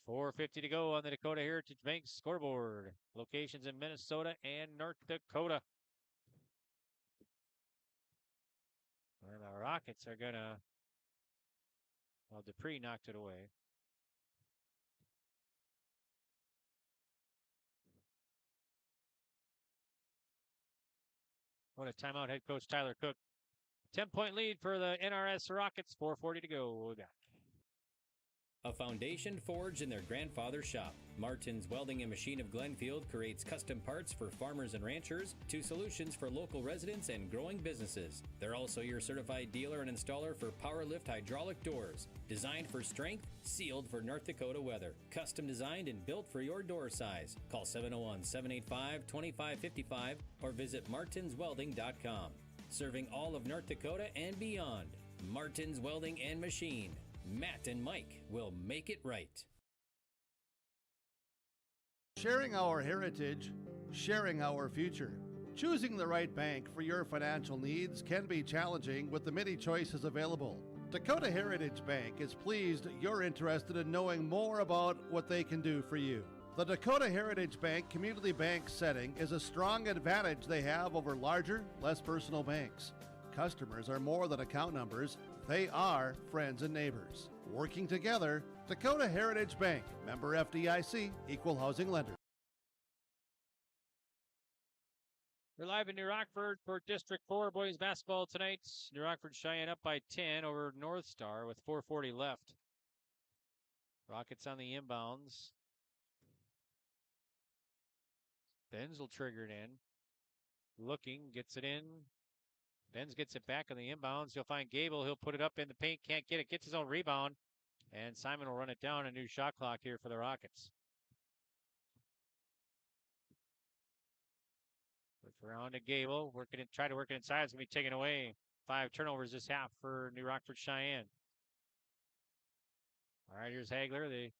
4:50 to go on the Dakota Heritage Bank scoreboard. Locations in Minnesota and North Dakota. And the Rockets are going to, well, Dupree knocked it away. What a timeout, head coach Tyler Cook. 10-point lead for the NRS Rockets. 4:40 to go. We'll be back. A foundation forged in their grandfather's shop. Martin's Welding and Machine of Glenfield creates custom parts for farmers and ranchers to solutions for local residents and growing businesses. They're also your certified dealer and installer for PowerLift hydraulic doors. Designed for strength, sealed for North Dakota weather. Custom designed and built for your door size. Call 701-785-2555 or visit martinswelding.com. Serving all of North Dakota and beyond. Martin's Welding and Machine. Matt and Mike will make it right. Sharing our heritage, sharing our future. Choosing the right bank for your financial needs can be challenging with the many choices available. Dakota Heritage Bank is pleased you're interested in knowing more about what they can do for you. The Dakota Heritage Bank community bank setting is a strong advantage they have over larger, less personal banks. Customers are more than account numbers. They are friends and neighbors. Working together, Dakota Heritage Bank, member FDIC, equal housing lender. We're live in New Rockford for District 4 boys basketball tonight. New Rockford-Sheyenne up by 10 over North Star with 4:40 left. Rockets on the inbounds. Benz will trigger it in. Looking, gets it in. Benz gets it back on the inbounds. He'll find Gable. He'll put it up in the paint. Can't get it. Gets his own rebound. And Simon will run it down. A new shot clock here for the Rockets. Around to Gable, try to work it inside. It's going to be taken away. 5 turnovers this half for New Rockford-Sheyenne. All right, here's Hagler. They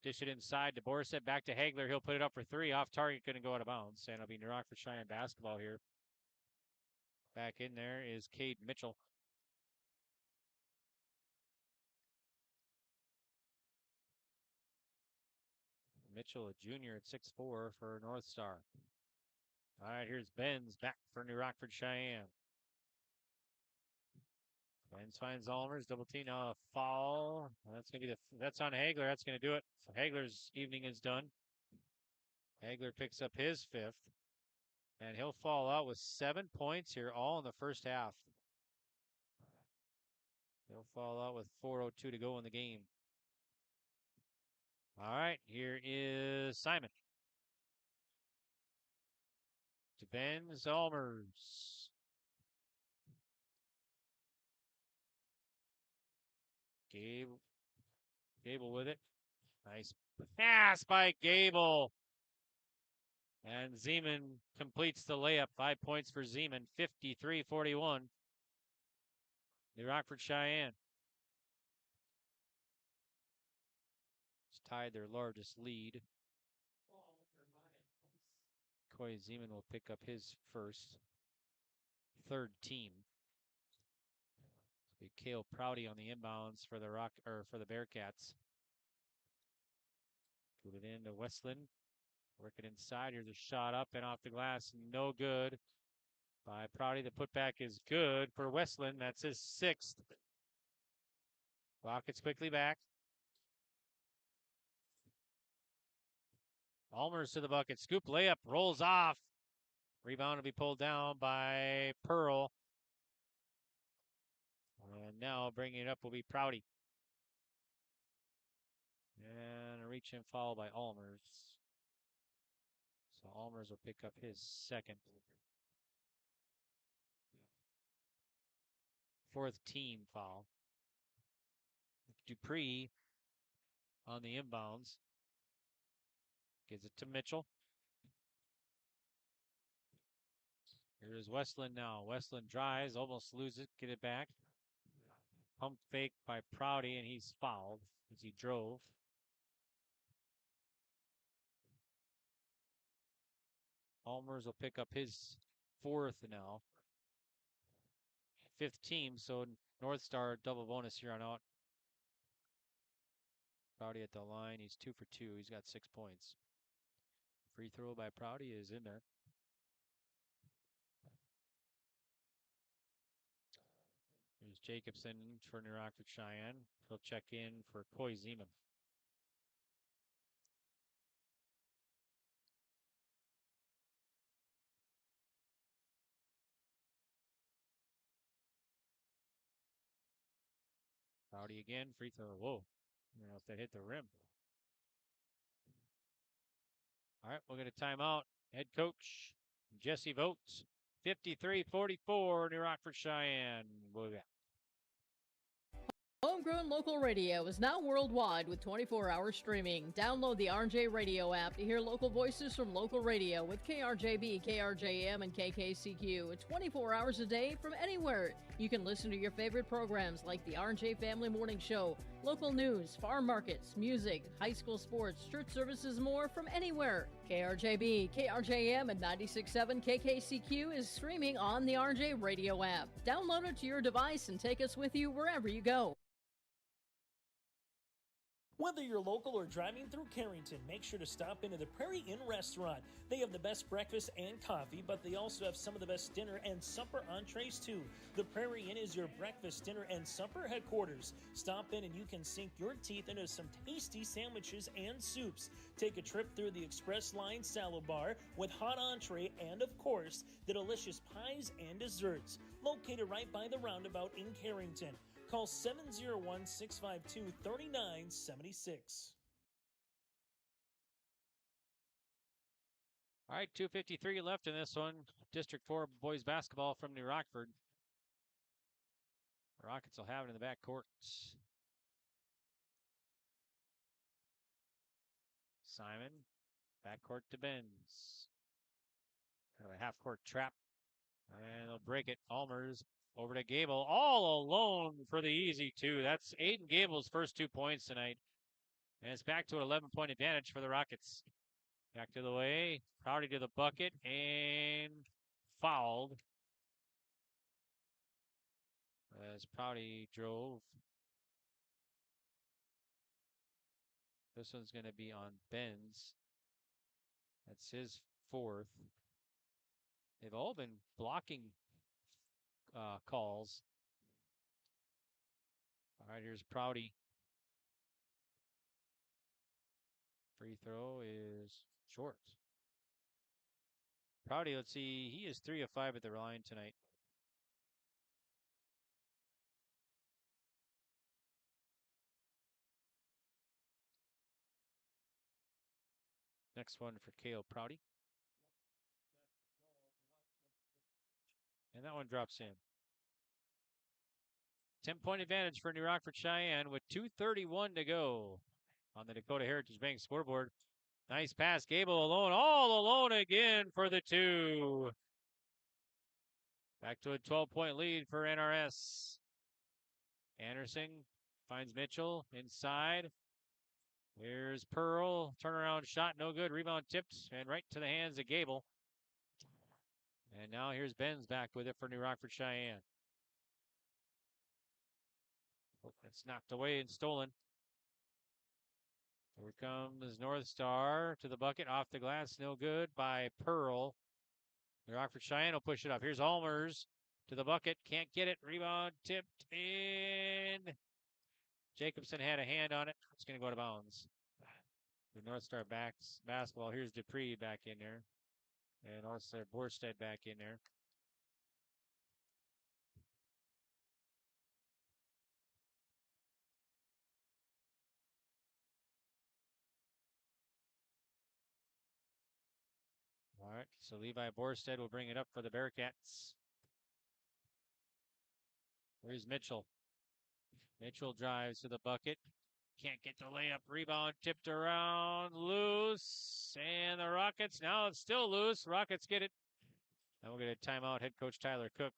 dish it inside to Borset. Back to Hagler. He'll put it up for 3. Off target, couldn't go out of bounds. And it'll be New Rockford-Sheyenne basketball here. Back in there is Cade Mitchell. Mitchell, a junior at 6'4" for North Star. All right, here's Benz back for New Rockford-Sheyenne. Benz finds Allmers, double team, now a foul. That's gonna be that's on Hagler. That's gonna do it. So Hagler's evening is done. Hagler picks up his 5th, and he'll fall out with 7 points here, all in the first half. He'll fall out with 4:02 to go in the game. All right, here is Simon. To Benz, Allmers. Gable with it. Nice pass by Gable. And Zeman completes the layup. 5 points for Zeman. 53-41. New Rockford-Sheyenne. It's tied their largest lead. Coy Zeman will pick up his third team. It'll be Cale Prouty on the inbounds for the Bearcats. Put it into Westland. Work it inside. Here's a shot up and off the glass. No good by Prouty. The putback is good for Westland. That's his 6th. Rockets quickly back. Allmers to the bucket. Scoop layup. Rolls off. Rebound will be pulled down by Pearl. And now bringing it up will be Prouty. And a reach and foul by Allmers. So Allmers will pick up his 2nd. 4th team foul. Dupree on the inbounds. Gives it to Mitchell. Here's Westland now. Westland drives, almost loses it, get it back. Pump fake by Prouty, and he's fouled as he drove. Allmers will pick up his 4th now. 5th team, so North Star double bonus here on out. Prouty at the line. He's 2 for 2. He's got 6 points. Free throw by Prouty is in there. Here's Jacobson for New Rockford-Sheyenne. He'll check in for Coy Zeman. Prouty again, free throw. Whoa. I don't know if that hit the rim. All right, we'll get a timeout. Head coach Jesse Votes. 53-44, New Rockford-Sheyenne. We'll be back. Homegrown local radio is now worldwide with 24-hour streaming. Download the RJ Radio app to hear local voices from local radio with KRJB, KRJM, and KKCQ. 24 hours a day from anywhere. You can listen to your favorite programs like the RJ Family Morning Show, local news, farm markets, music, high school sports, church services, more from anywhere. KRJB, KRJM, and 96.7 KKCQ is streaming on the RJ Radio app. Download it to your device and take us with you wherever you go. Whether you're local or driving through Carrington, make sure to stop into the Prairie Inn restaurant. They have the best breakfast and coffee, but they also have some of the best dinner and supper entrees too. The Prairie Inn is your breakfast, dinner, and supper headquarters. Stop in and you can sink your teeth into some tasty sandwiches and soups. Take a trip through the Express Line salad bar with hot entree and, of course, the delicious pies and desserts. Located right by the roundabout in Carrington. Call 701-652-3976. All right, 2:53 left in this one. District 4 boys basketball from New Rockford. The Rockets will have it in the back court. Simon, backcourt to Benz. Kind of a half-court trap. And they'll break it. Almers over to Gable. All alone for the easy two. That's Aiden Gable's first 2 points tonight. And it's back to an 11-point advantage for the Rockets. Back to the way. Prouty to the bucket. And fouled. As Prouty drove. This one's going to be on Benz. That's his fourth. They've all been blocking calls. All right, here's Prouty. Free throw is short. Prouty, let's see, he is 3 of 5 at the line tonight. Next one for Kale Prouty. And that one drops in. 10-point advantage for New Rockford-Sheyenne with 2:31 to go on the Dakota Heritage Bank scoreboard. Nice pass. Gable alone. All alone again for the two. Back to a 12-point lead for NRS. Anderson finds Mitchell inside. Here's Pearl. Turnaround shot. No good. Rebound tipped and right to the hands of Gable. And now here's Benz back with it for New Rockford-Sheyenne. It's knocked away and stolen. Here comes North Star to the bucket. Off the glass. No good by Pearl. New Rockford-Sheyenne will push it up. Here's Almers to the bucket. Can't get it. Rebound tipped in. Jacobson had a hand on it. It's going to go out of bounds. The North Star backs basketball. Here's Dupree back in there. And also Borstead back in there. All right, so Levi Borstead will bring it up for the Bearcats. Here's Mitchell. Mitchell drives to the bucket. Can't get the layup. Rebound tipped around. Loose. And the Rockets, now it's still loose. Rockets get it. And we'll get a timeout. Head coach Tyler Cook.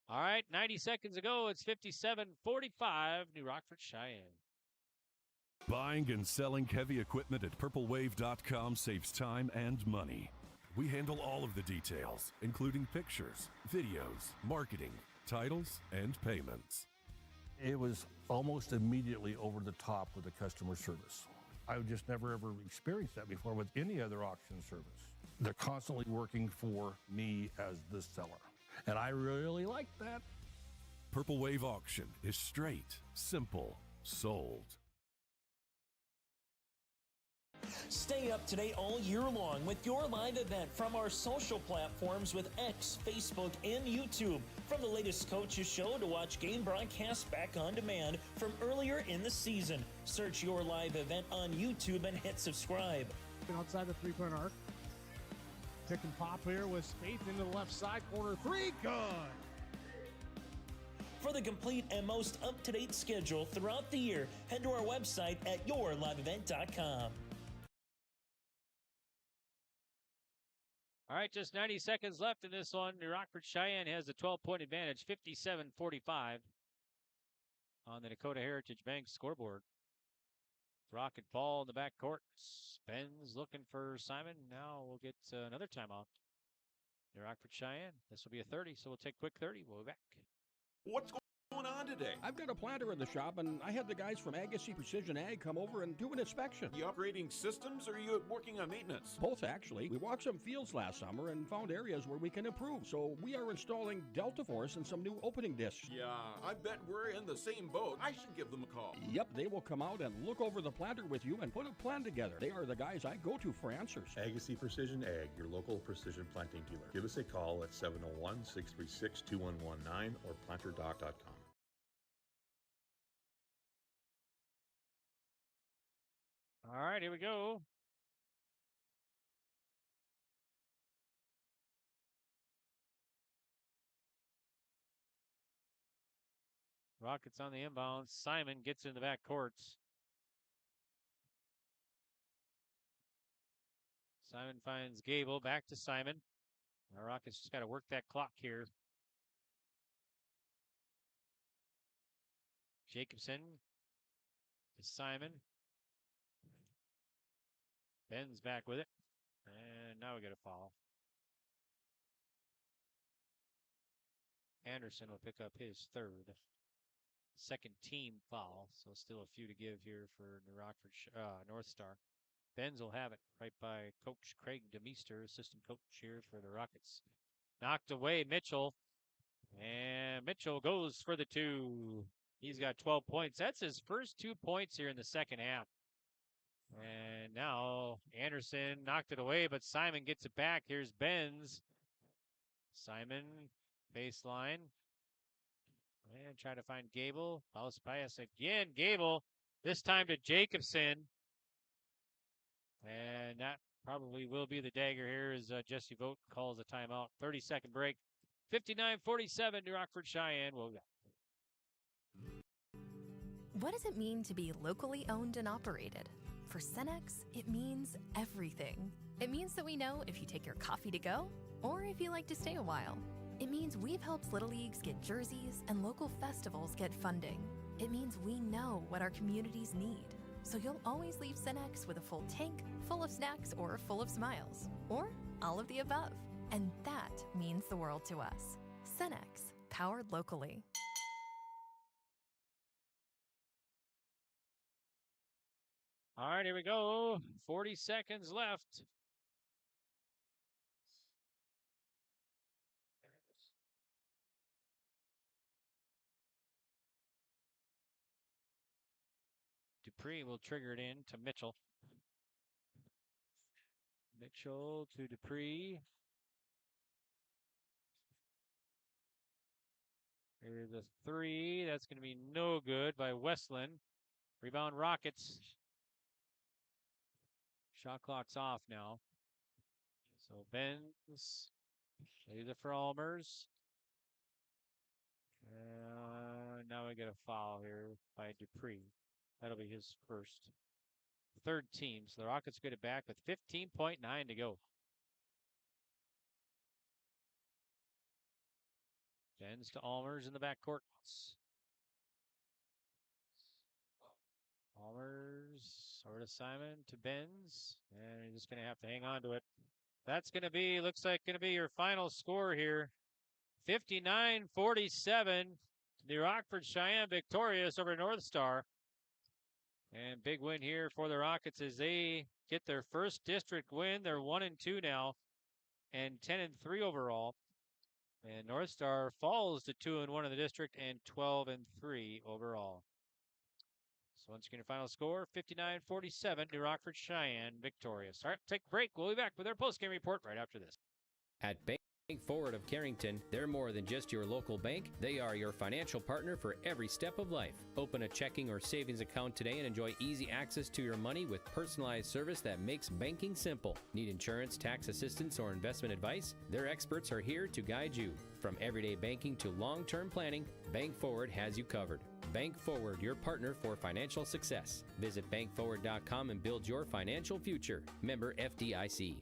All right, 90 seconds ago. It's 57-45. New Rockford-Sheyenne. Buying and selling heavy equipment at purplewave.com saves time and money. We handle all of the details, including pictures, videos, marketing, titles, and payments. It was almost immediately over the top with the customer service. I've just never ever experienced that before with any other auction service. They're constantly working for me as the seller. And I really like that. Purple Wave Auction is straight, simple, sold. Stay up to date all year long with your live event from our social platforms with X, Facebook, and YouTube. From the latest coaches show to watch game broadcasts back on demand from earlier in the season. Search your live event on YouTube and hit subscribe. Outside the three-point arc. Pick and pop here with Spaeth into the left side corner. Three, good. For the complete and most up-to-date schedule throughout the year, head to our website at yourliveevent.com. All right, just 90 seconds left in this one. New Rockford-Sheyenne has a 12-point advantage, 57-45 on the Dakota Heritage Bank scoreboard. Rocket ball in the backcourt. Ben's looking for Simon. Now we'll get another timeout. New Rockford-Sheyenne. This will be a 30, so we'll take a quick 30. We'll be back. What's going on today? I've got a planter in the shop, and I had the guys from Agassi Precision Ag come over and do an inspection. You upgrading systems, or are you working on maintenance? Both, actually. We walked some fields last summer and found areas where we can improve, so we are installing Delta Force and some new opening discs. Yeah, I bet we're in the same boat. I should give them a call. Yep, they will come out and look over the planter with you and put a plan together. They are the guys I go to for answers. Agassi Precision Ag, your local precision planting dealer. Give us a call at 701-636-2119 or planterdoc.com. All right, here we go. Rockets on the inbound. Simon gets in the back courts. Simon finds Gable. Back to Simon. The Rockets just got to work that clock here. Jacobson to Simon. Ben's back with it. And now we get a foul. Anderson will pick up his third. Second team foul. So still a few to give here for New Rockford North Star. Benz will have it right by Coach Craig DeMeester, assistant coach here for the Rockets. Knocked away Mitchell. And Mitchell goes for the two. He's got 12 points. That's his first 2 points here in the second half. And now Anderson knocked it away, but Simon gets it back. Here's Benz. Simon, baseline. And try to find Gable. Bounce pass again. Gable, this time to Jacobson. And that probably will be the dagger here as Jesse Vogt calls a timeout. 30-second break. 59-47 New Rockford-Sheyenne. What does it mean to be locally owned and operated? For Cenex, it means everything. It means that we know if you take your coffee to go or if you like to stay a while. It means we've helped Little Leagues get jerseys and local festivals get funding. It means we know what our communities need. So you'll always leave Cenex with a full tank, full of snacks, or full of smiles. Or all of the above. And that means the world to us. Cenex, powered locally. All right, here we go. 40 seconds left. Dupree will trigger it in to Mitchell. Mitchell to Dupree. Here's a three. That's going to be no good by Westland. Rebound Rockets. Shot clock's off now. So Benz. Leave it for Almers. Now we get a foul here by Dupree. That'll be his first. Third team. So the Rockets get it back with 15.9 to go. Benz to Almers in the backcourt. Almers over to Simon to Benz. And you're just going to have to hang on to it. That's going to be, looks like going to be your final score here. 59-47. The Rockford-Sheyenne victorious over North Star. And big win here for the Rockets as they get their first district win. They're 1-2 now and 10-3 overall. And North Star falls to 2-1 in the district and 12-3 overall. So once again, your final score, 59-47, New Rockford-Sheyenne victorious. All right, take a break. We'll be back with our postgame report right after this. At Bank Forward of Carrington, they're more than just your local bank. They are your financial partner for every step of life. Open a checking or savings account today and enjoy easy access to your money with personalized service that makes banking simple. Need insurance, tax assistance, or investment advice? Their experts are here to guide you. From everyday banking to long-term planning, Bank Forward has you covered. Bank Forward, your partner for financial success. Visit bankforward.com and build your financial future. Member FDIC.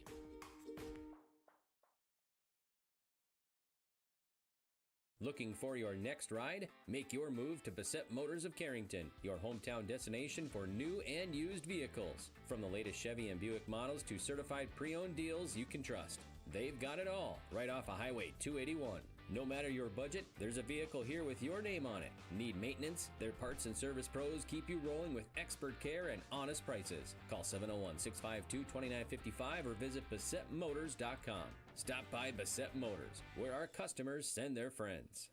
Looking for your next ride? Make your move to Bassett Motors of Carrington, your hometown destination for new and used vehicles. From the latest Chevy and Buick models to certified pre-owned deals you can trust. They've got it all right off of Highway 281. No matter your budget, there's a vehicle here with your name on it. Need maintenance? Their parts and service pros keep you rolling with expert care and honest prices. Call 701-652-2955 or visit BassettMotors.com. Stop by Bassett Motors, where our customers send their friends.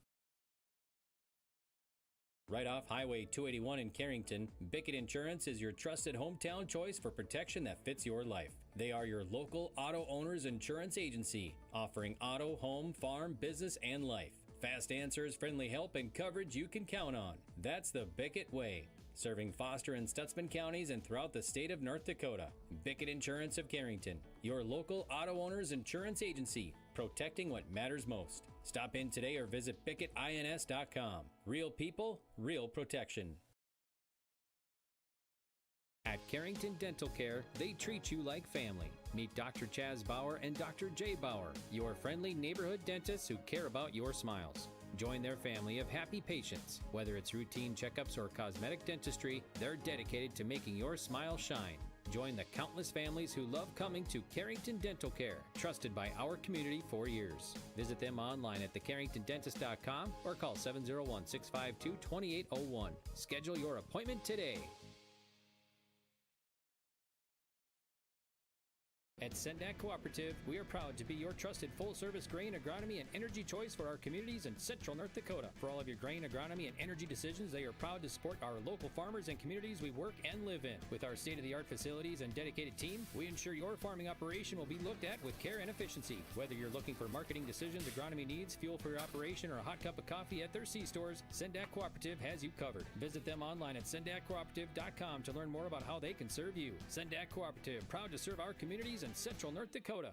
Right off Highway 281 in Carrington, Bickett Insurance is your trusted hometown choice for protection that fits your life. They are your local auto owners insurance agency, offering auto, home, farm, business, and life. Fast answers, friendly help, and coverage you can count on. That's the Bickett way. Serving Foster and Stutzman counties and throughout the state of North Dakota. Bickett Insurance of Carrington, your local auto owners insurance agency, protecting what matters most. Stop in today or visit BickettINS.com. Real people, real protection. At Carrington Dental Care, they treat you like family. Meet Dr. Chaz Bauer and Dr. Jay Bauer, your friendly neighborhood dentists who care about your smiles. Join their family of happy patients. Whether it's routine checkups or cosmetic dentistry, they're dedicated to making your smile shine. Join the countless families who love coming to Carrington Dental Care, trusted by our community for years. Visit them online at thecarringtondentist.com or call 701-652-2801. Schedule your appointment today. At Sendak Cooperative, we are proud to be your trusted full-service grain, agronomy, and energy choice for our communities in central North Dakota. For all of your grain, agronomy, and energy decisions, they are proud to support our local farmers and communities we work and live in. With our state-of-the-art facilities and dedicated team, we ensure your farming operation will be looked at with care and efficiency. Whether you're looking for marketing decisions, agronomy needs, fuel for your operation, or a hot cup of coffee at their C-stores, Sendak Cooperative has you covered. Visit them online at sendakcooperative.com to learn more about how they can serve you. Sendak Cooperative, proud to serve our communities in central North Dakota.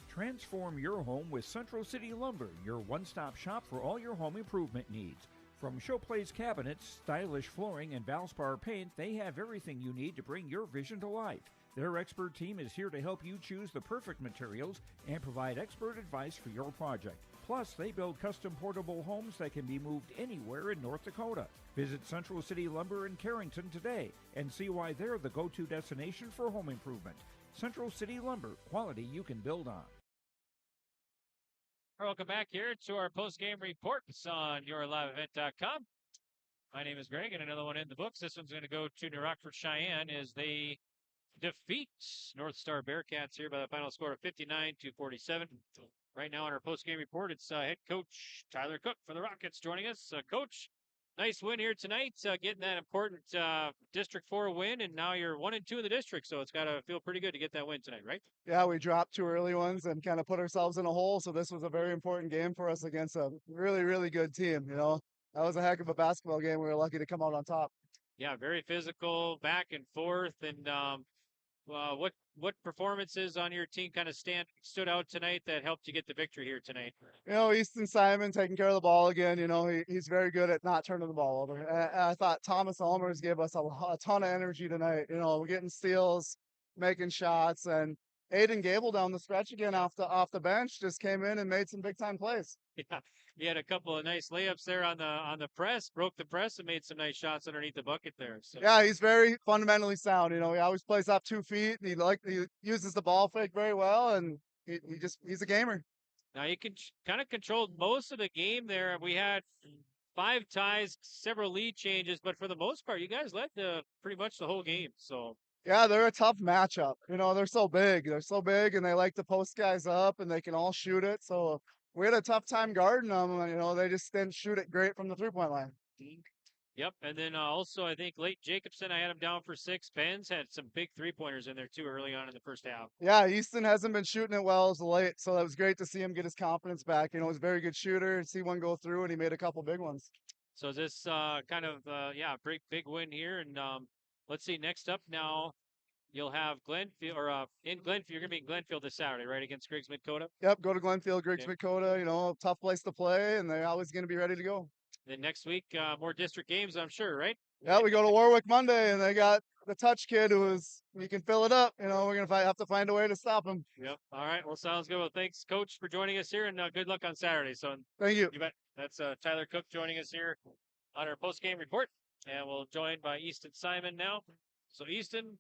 Transform your home with Central City Lumber, your one-stop shop for all your home improvement needs. From showplace cabinets, stylish flooring, and Valspar paint, they have everything you need to bring your vision to life. Their expert team is here to help you choose the perfect materials and provide expert advice for your project. Plus, they build custom portable homes that can be moved anywhere in North Dakota. Visit Central City Lumber in Carrington today and see why they're the go-to destination for home improvement. Central City Lumber, quality you can build on. Welcome back here to our post-game reports on yourliveevent.com. My name is Greg, and another one in the books. This one's going to go to New Rockford-Sheyenne as they defeat North Star Bearcats here by the final score of 59-47. Right now on our post-game report, it's head coach Tyler Cook for the Rockets joining us. Coach, nice win here tonight, getting that important District 4 win, and now you're 1-2 in the district, so it's got to feel pretty good to get that win tonight, right? Yeah, we dropped 2 early ones and kind of put ourselves in a hole, so this was a very important game for us against a really, really good team, you know. That was a heck of a basketball game. We were lucky to come out on top. Yeah, very physical, back and forth, and what performances on your team kind of stood out tonight that helped you get the victory here tonight? You know, Easton Simon taking care of the ball again. You know, he's very good at not turning the ball over. And I thought Thomas Almers gave us a ton of energy tonight. You know, we're getting steals, making shots, and Aiden Gable down the stretch again off the bench just came in and made some big time plays. Yeah, he had a couple of nice layups there on the press, broke the press, and made some nice shots underneath the bucket there. So. Yeah, he's very fundamentally sound. You know, he always plays off 2 feet. And he uses the ball fake very well, and he's a gamer. Now you can kind of controlled most of the game there. We had 5 ties, several lead changes, but for the most part, you guys led pretty much the whole game. So. Yeah, they're a tough matchup. You know, they're so big. They're so big, and they like to post guys up, and they can all shoot it. So we had a tough time guarding them. You know, they just didn't shoot it great from the 3-point line. Yep, and then also I think Late Jacobson, I had him down for 6. Benz had some big 3-pointers in there too early on in the first half. Yeah, Easton hasn't been shooting it well as of late, so it was great to see him get his confidence back. You know, he's a very good shooter. See one go through, and he made a couple big ones. So this kind of big win here, and let's see. Next up now, you'll have Glenfield, or in Glenfield. You're going to be in Glenfield this Saturday, right, against Griggs Midkota? Yep, go to Glenfield, Griggs Midkota. You know, tough place to play, and they're always going to be ready to go. Then next week, more district games, I'm sure, right? Yeah, we go to Warwick Monday, and they got the touch kid you can fill it up. You know, we're going to have to find a way to stop him. Yep. All right. Well, sounds good. Well, thanks, Coach, for joining us here, and good luck on Saturday. So thank you. You bet. That's Tyler Cook joining us here on our post-game report, and we'll join by Easton Simon now. So Easton,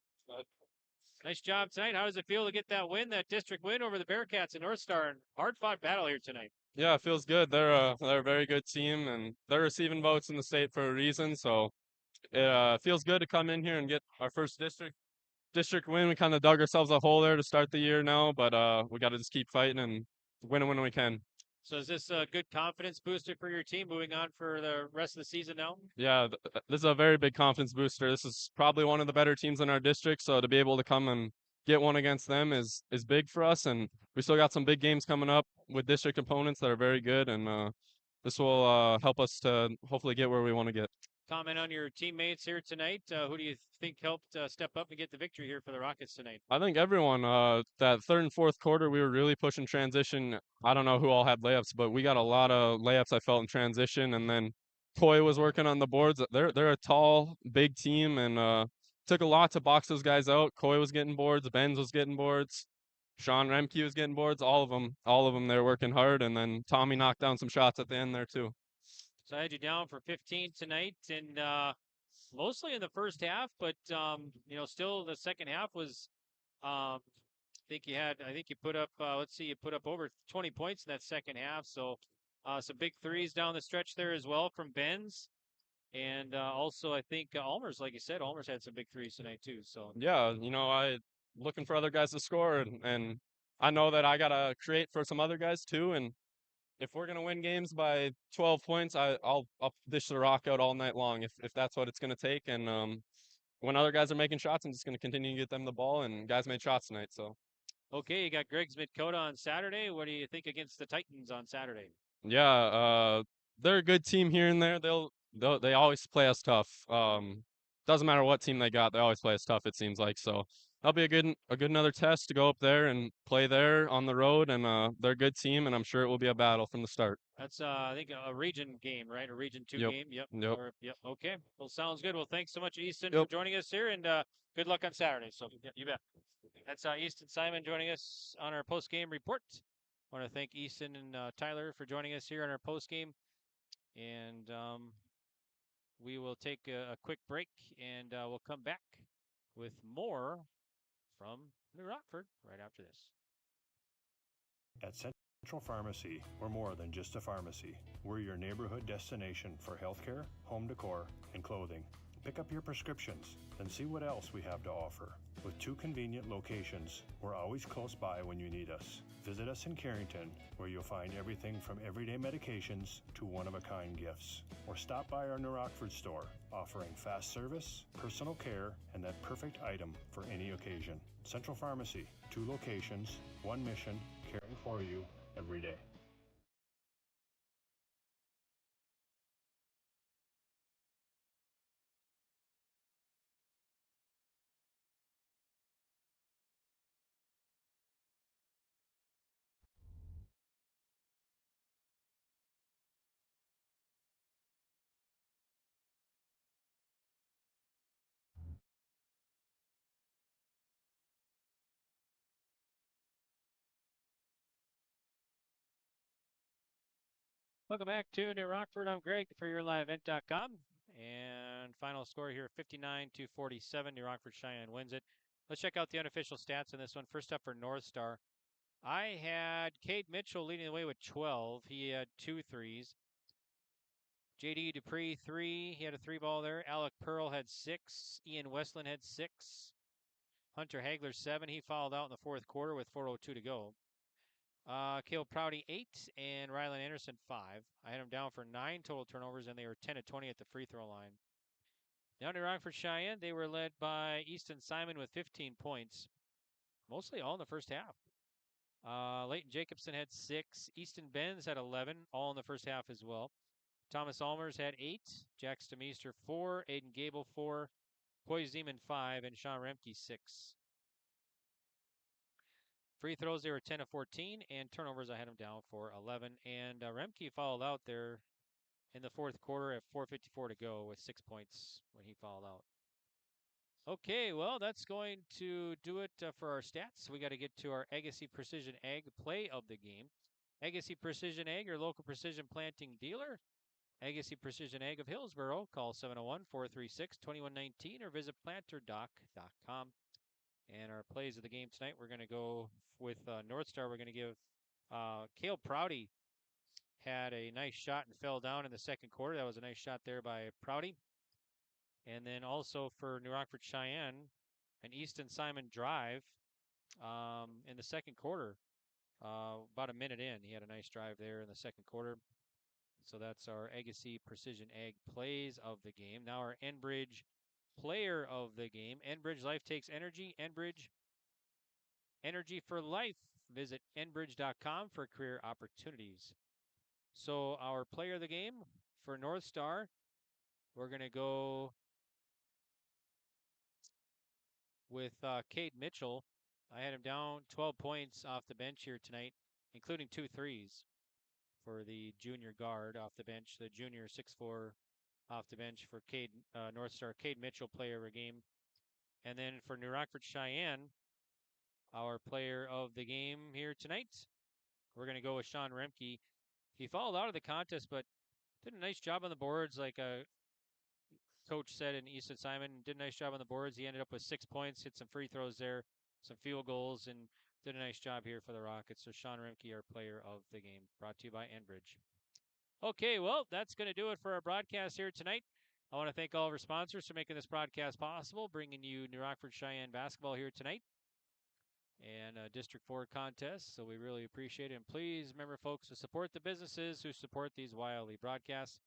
Nice job tonight. How does it feel to get that win, that district win over the Bearcats and North Star? Hard-fought battle here tonight. Yeah, it feels good. They're a very good team, and they're receiving votes in the state for a reason. So it feels good to come in here and get our first district win. We kind of dug ourselves a hole there to start the year now, but we got to just keep fighting and win when we can. So is this a good confidence booster for your team moving on for the rest of the season now? Yeah, this is a very big confidence booster. This is probably one of the better teams in our district, so to be able to come and get one against them is big for us, and we still got some big games coming up with district opponents that are very good, and this will help us to hopefully get where we want to get. Comment on your teammates here tonight. Who do you think helped step up and get the victory here for the Rockets tonight? I think everyone, that third and fourth quarter, we were really pushing transition. I don't know who all had layups, but we got a lot of layups I felt in transition. And then Coy was working on the boards. They're a tall, big team, and took a lot to box those guys out. Coy was getting boards. Benz was getting boards. Sean Remke was getting boards. All of them, they're working hard. And then Tommy knocked down some shots at the end there too. So I had you down for 15 tonight, and mostly in the first half, but still the second half was. I think you put up. You put up over 20 points in that second half. So some big threes down the stretch there as well from Benz, and also I think Almers, like you said, Almers had some big threes tonight too. So yeah, I looking for other guys to score, and I know that I gotta create for some other guys too, and. If we're gonna win games by 12 points, I'll dish the rock out all night long if that's what it's gonna take. And when other guys are making shots, I'm just gonna continue to get them the ball. And guys made shots tonight, so. Okay, you got Greg's Dakota on Saturday. What do you think against the Titans on Saturday? Yeah, they're a good team here and there. They always play us tough. Doesn't matter what team they got, they always play us tough. It seems like so. That'll be a good another test to go up there and play there on the road, and they're a good team, and I'm sure it will be a battle from the start. That's I think a region game, right? A region 2 Yep. game. Yep. Yep. Okay. Well, sounds good. Well, thanks so much, Easton, Yep. for joining us here, and good luck on Saturday. So you bet. That's Easton Simon joining us on our post game report. I want to thank Easton and Tyler for joining us here on our post game, and we will take a quick break, and we'll come back with more from New Rockford right after this. At Central Pharmacy, we're more than just a pharmacy. We're your neighborhood destination for healthcare, home decor, and clothing. Pick up your prescriptions, then see what else we have to offer. With 2 convenient locations, we're always close by when you need us. Visit us in Carrington, where you'll find everything from everyday medications to one-of-a-kind gifts. Or stop by our New Rockford store, offering fast service, personal care, and that perfect item for any occasion. Central Pharmacy, 2 locations, 1 mission, caring for you every day. Welcome back to New Rockford. I'm Greg for YourLiveEvent.com. And final score here, 59-47. New Rockford-Sheyenne wins it. Let's check out the unofficial stats on this one. First up for North Star. I had Cade Mitchell leading the way with 12. He had 2 threes. J.D. Dupree, 3. He had a 3-ball there. Alec Pearl had 6. Ian Westland had 6. Hunter Hagler, 7. He fouled out in the fourth quarter with 4:02 to go. Cale Prouty, 8, and Rylan Anderson, 5. I had them down for 9 total turnovers, and they were 10-20 at the free throw line. Down to Rockford-Sheyenne, they were led by Easton Simon with 15 points, mostly all in the first half. Leighton Jacobson had 6. Easton Benz had 11, all in the first half as well. Thomas Almers had 8. Jack Stemister, 4. Aiden Gable, 4. Coy Zeman, 5. And Sean Remke, 6. Free throws, they were 10-14, and turnovers, I had them down for 11. And Remke fouled out there in the fourth quarter at 4:54 to go with 6 points when he fouled out. Okay, well, that's going to do it for our stats. We got to get to our Agassi Precision Ag play of the game. Agassi Precision Ag, your local precision planting dealer. Agassi Precision Ag of Hillsboro. Call 701-436-2119 or visit planterdoc.com. And our plays of the game tonight, we're going to go with North Star. We're going to give Cale Prouty had a nice shot and fell down in the second quarter. That was a nice shot there by Prouty. And then also for New Rockford-Sheyenne, an Easton Simon drive in the second quarter. About a minute in, he had a nice drive there in the second quarter. So that's our Agassi Precision Ag plays of the game. Now our Enbridge player of the game. Enbridge Life takes energy. Enbridge, energy for life. Visit enbridge.com for career opportunities. So our player of the game for North Star, we're going to go with Cade Mitchell. I had him down 12 points off the bench here tonight, including 2 threes for the junior guard off the bench, the junior 6'4" off the bench for Cade, North Star, Cade Mitchell, player of the game. And then for New Rockford-Sheyenne, our player of the game here tonight, we're going to go with Sean Remke. He fouled out of the contest, but did a nice job on the boards, like Coach said in Easton Simon. Did a nice job on the boards. He ended up with 6 points, hit some free throws there, some field goals, and did a nice job here for the Rockets. So Sean Remke, our player of the game, brought to you by Enbridge. Okay, well, that's going to do it for our broadcast here tonight. I want to thank all of our sponsors for making this broadcast possible, bringing you New Rockford-Sheyenne basketball here tonight and District 4 contest. So we really appreciate it. And please remember, folks, to support the businesses who support these wildly broadcasts.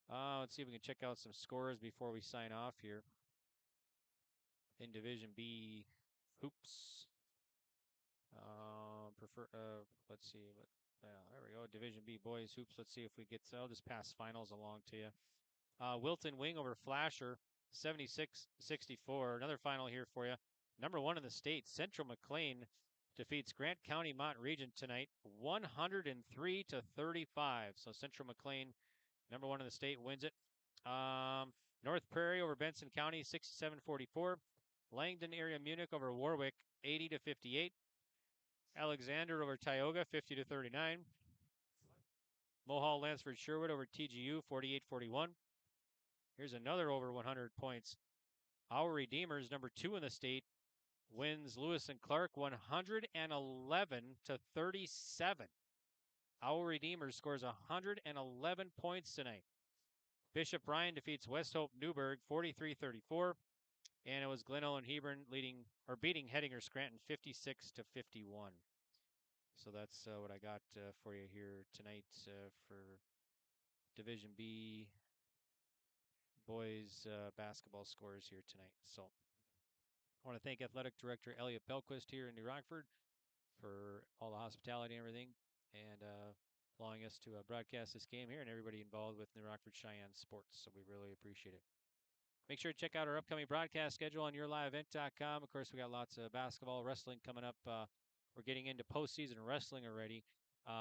Let's see if we can check out some scores before we sign off here. In Division B hoops. Let's see. There we go. Division B boys hoops. Let's see if we get. I'll just pass finals along to you. Wilton Wing over Flasher, 76-64. Another final here for you. Number 1 in the state, Central McLean defeats Grant County Mont Region tonight, 103-35. So Central McLean, number 1 in the state, wins it. North Prairie over Benson County, 67-44. Langdon area Munich over Warwick, 80-58. Alexander over Tioga, 50-39. Mohall Lansford Sherwood over TGU, 48-41. Here's another over 100 points. Our Redeemers, number 2 in the state, wins Lewis and Clark 111-37. Our Redeemers scores 111 points tonight. Bishop Ryan defeats West Hope Newburgh 43-34. And it was Glen Ellyn Hebron beating Hettinger Scranton 56-51. So that's what I got for you here tonight for Division B boys basketball scores here tonight. So I want to thank Athletic Director Elliot Belquist here in New Rockford for all the hospitality and everything, and allowing us to broadcast this game here, and everybody involved with New Rockford-Sheyenne sports. So we really appreciate it. Make sure to check out our upcoming broadcast schedule on yourliveevent.com. Of course, we got lots of basketball, wrestling coming up. We're getting into postseason wrestling already.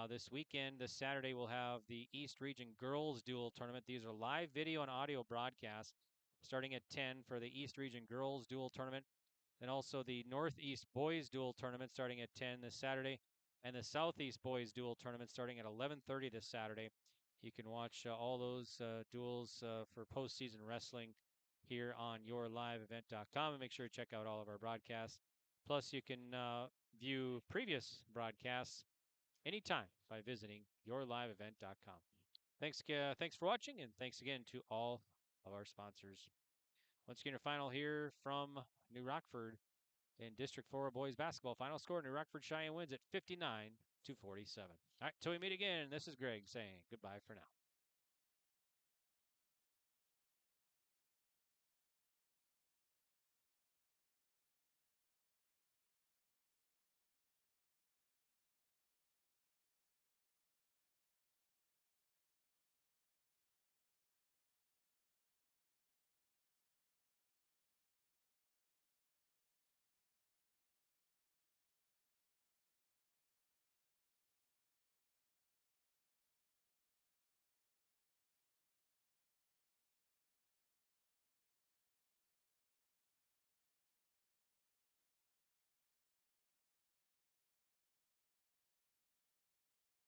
This weekend, this Saturday, we'll have the East Region Girls Dual Tournament. These are live video and audio broadcasts starting at 10 for the East Region Girls Dual Tournament. And also the Northeast Boys Dual Tournament starting at 10 this Saturday. And the Southeast Boys Dual Tournament starting at 11:30 this Saturday. You can watch all those duels for postseason wrestling here on yourliveevent.com, and make sure to check out all of our broadcasts. Plus, you can view previous broadcasts anytime by visiting yourliveevent.com. Thanks for watching, and thanks again to all of our sponsors. Once again, your final here from New Rockford in District 4 boys basketball. Final score, New Rockford-Sheyenne wins at 59-47. All right, till we meet again, this is Greg saying goodbye for now.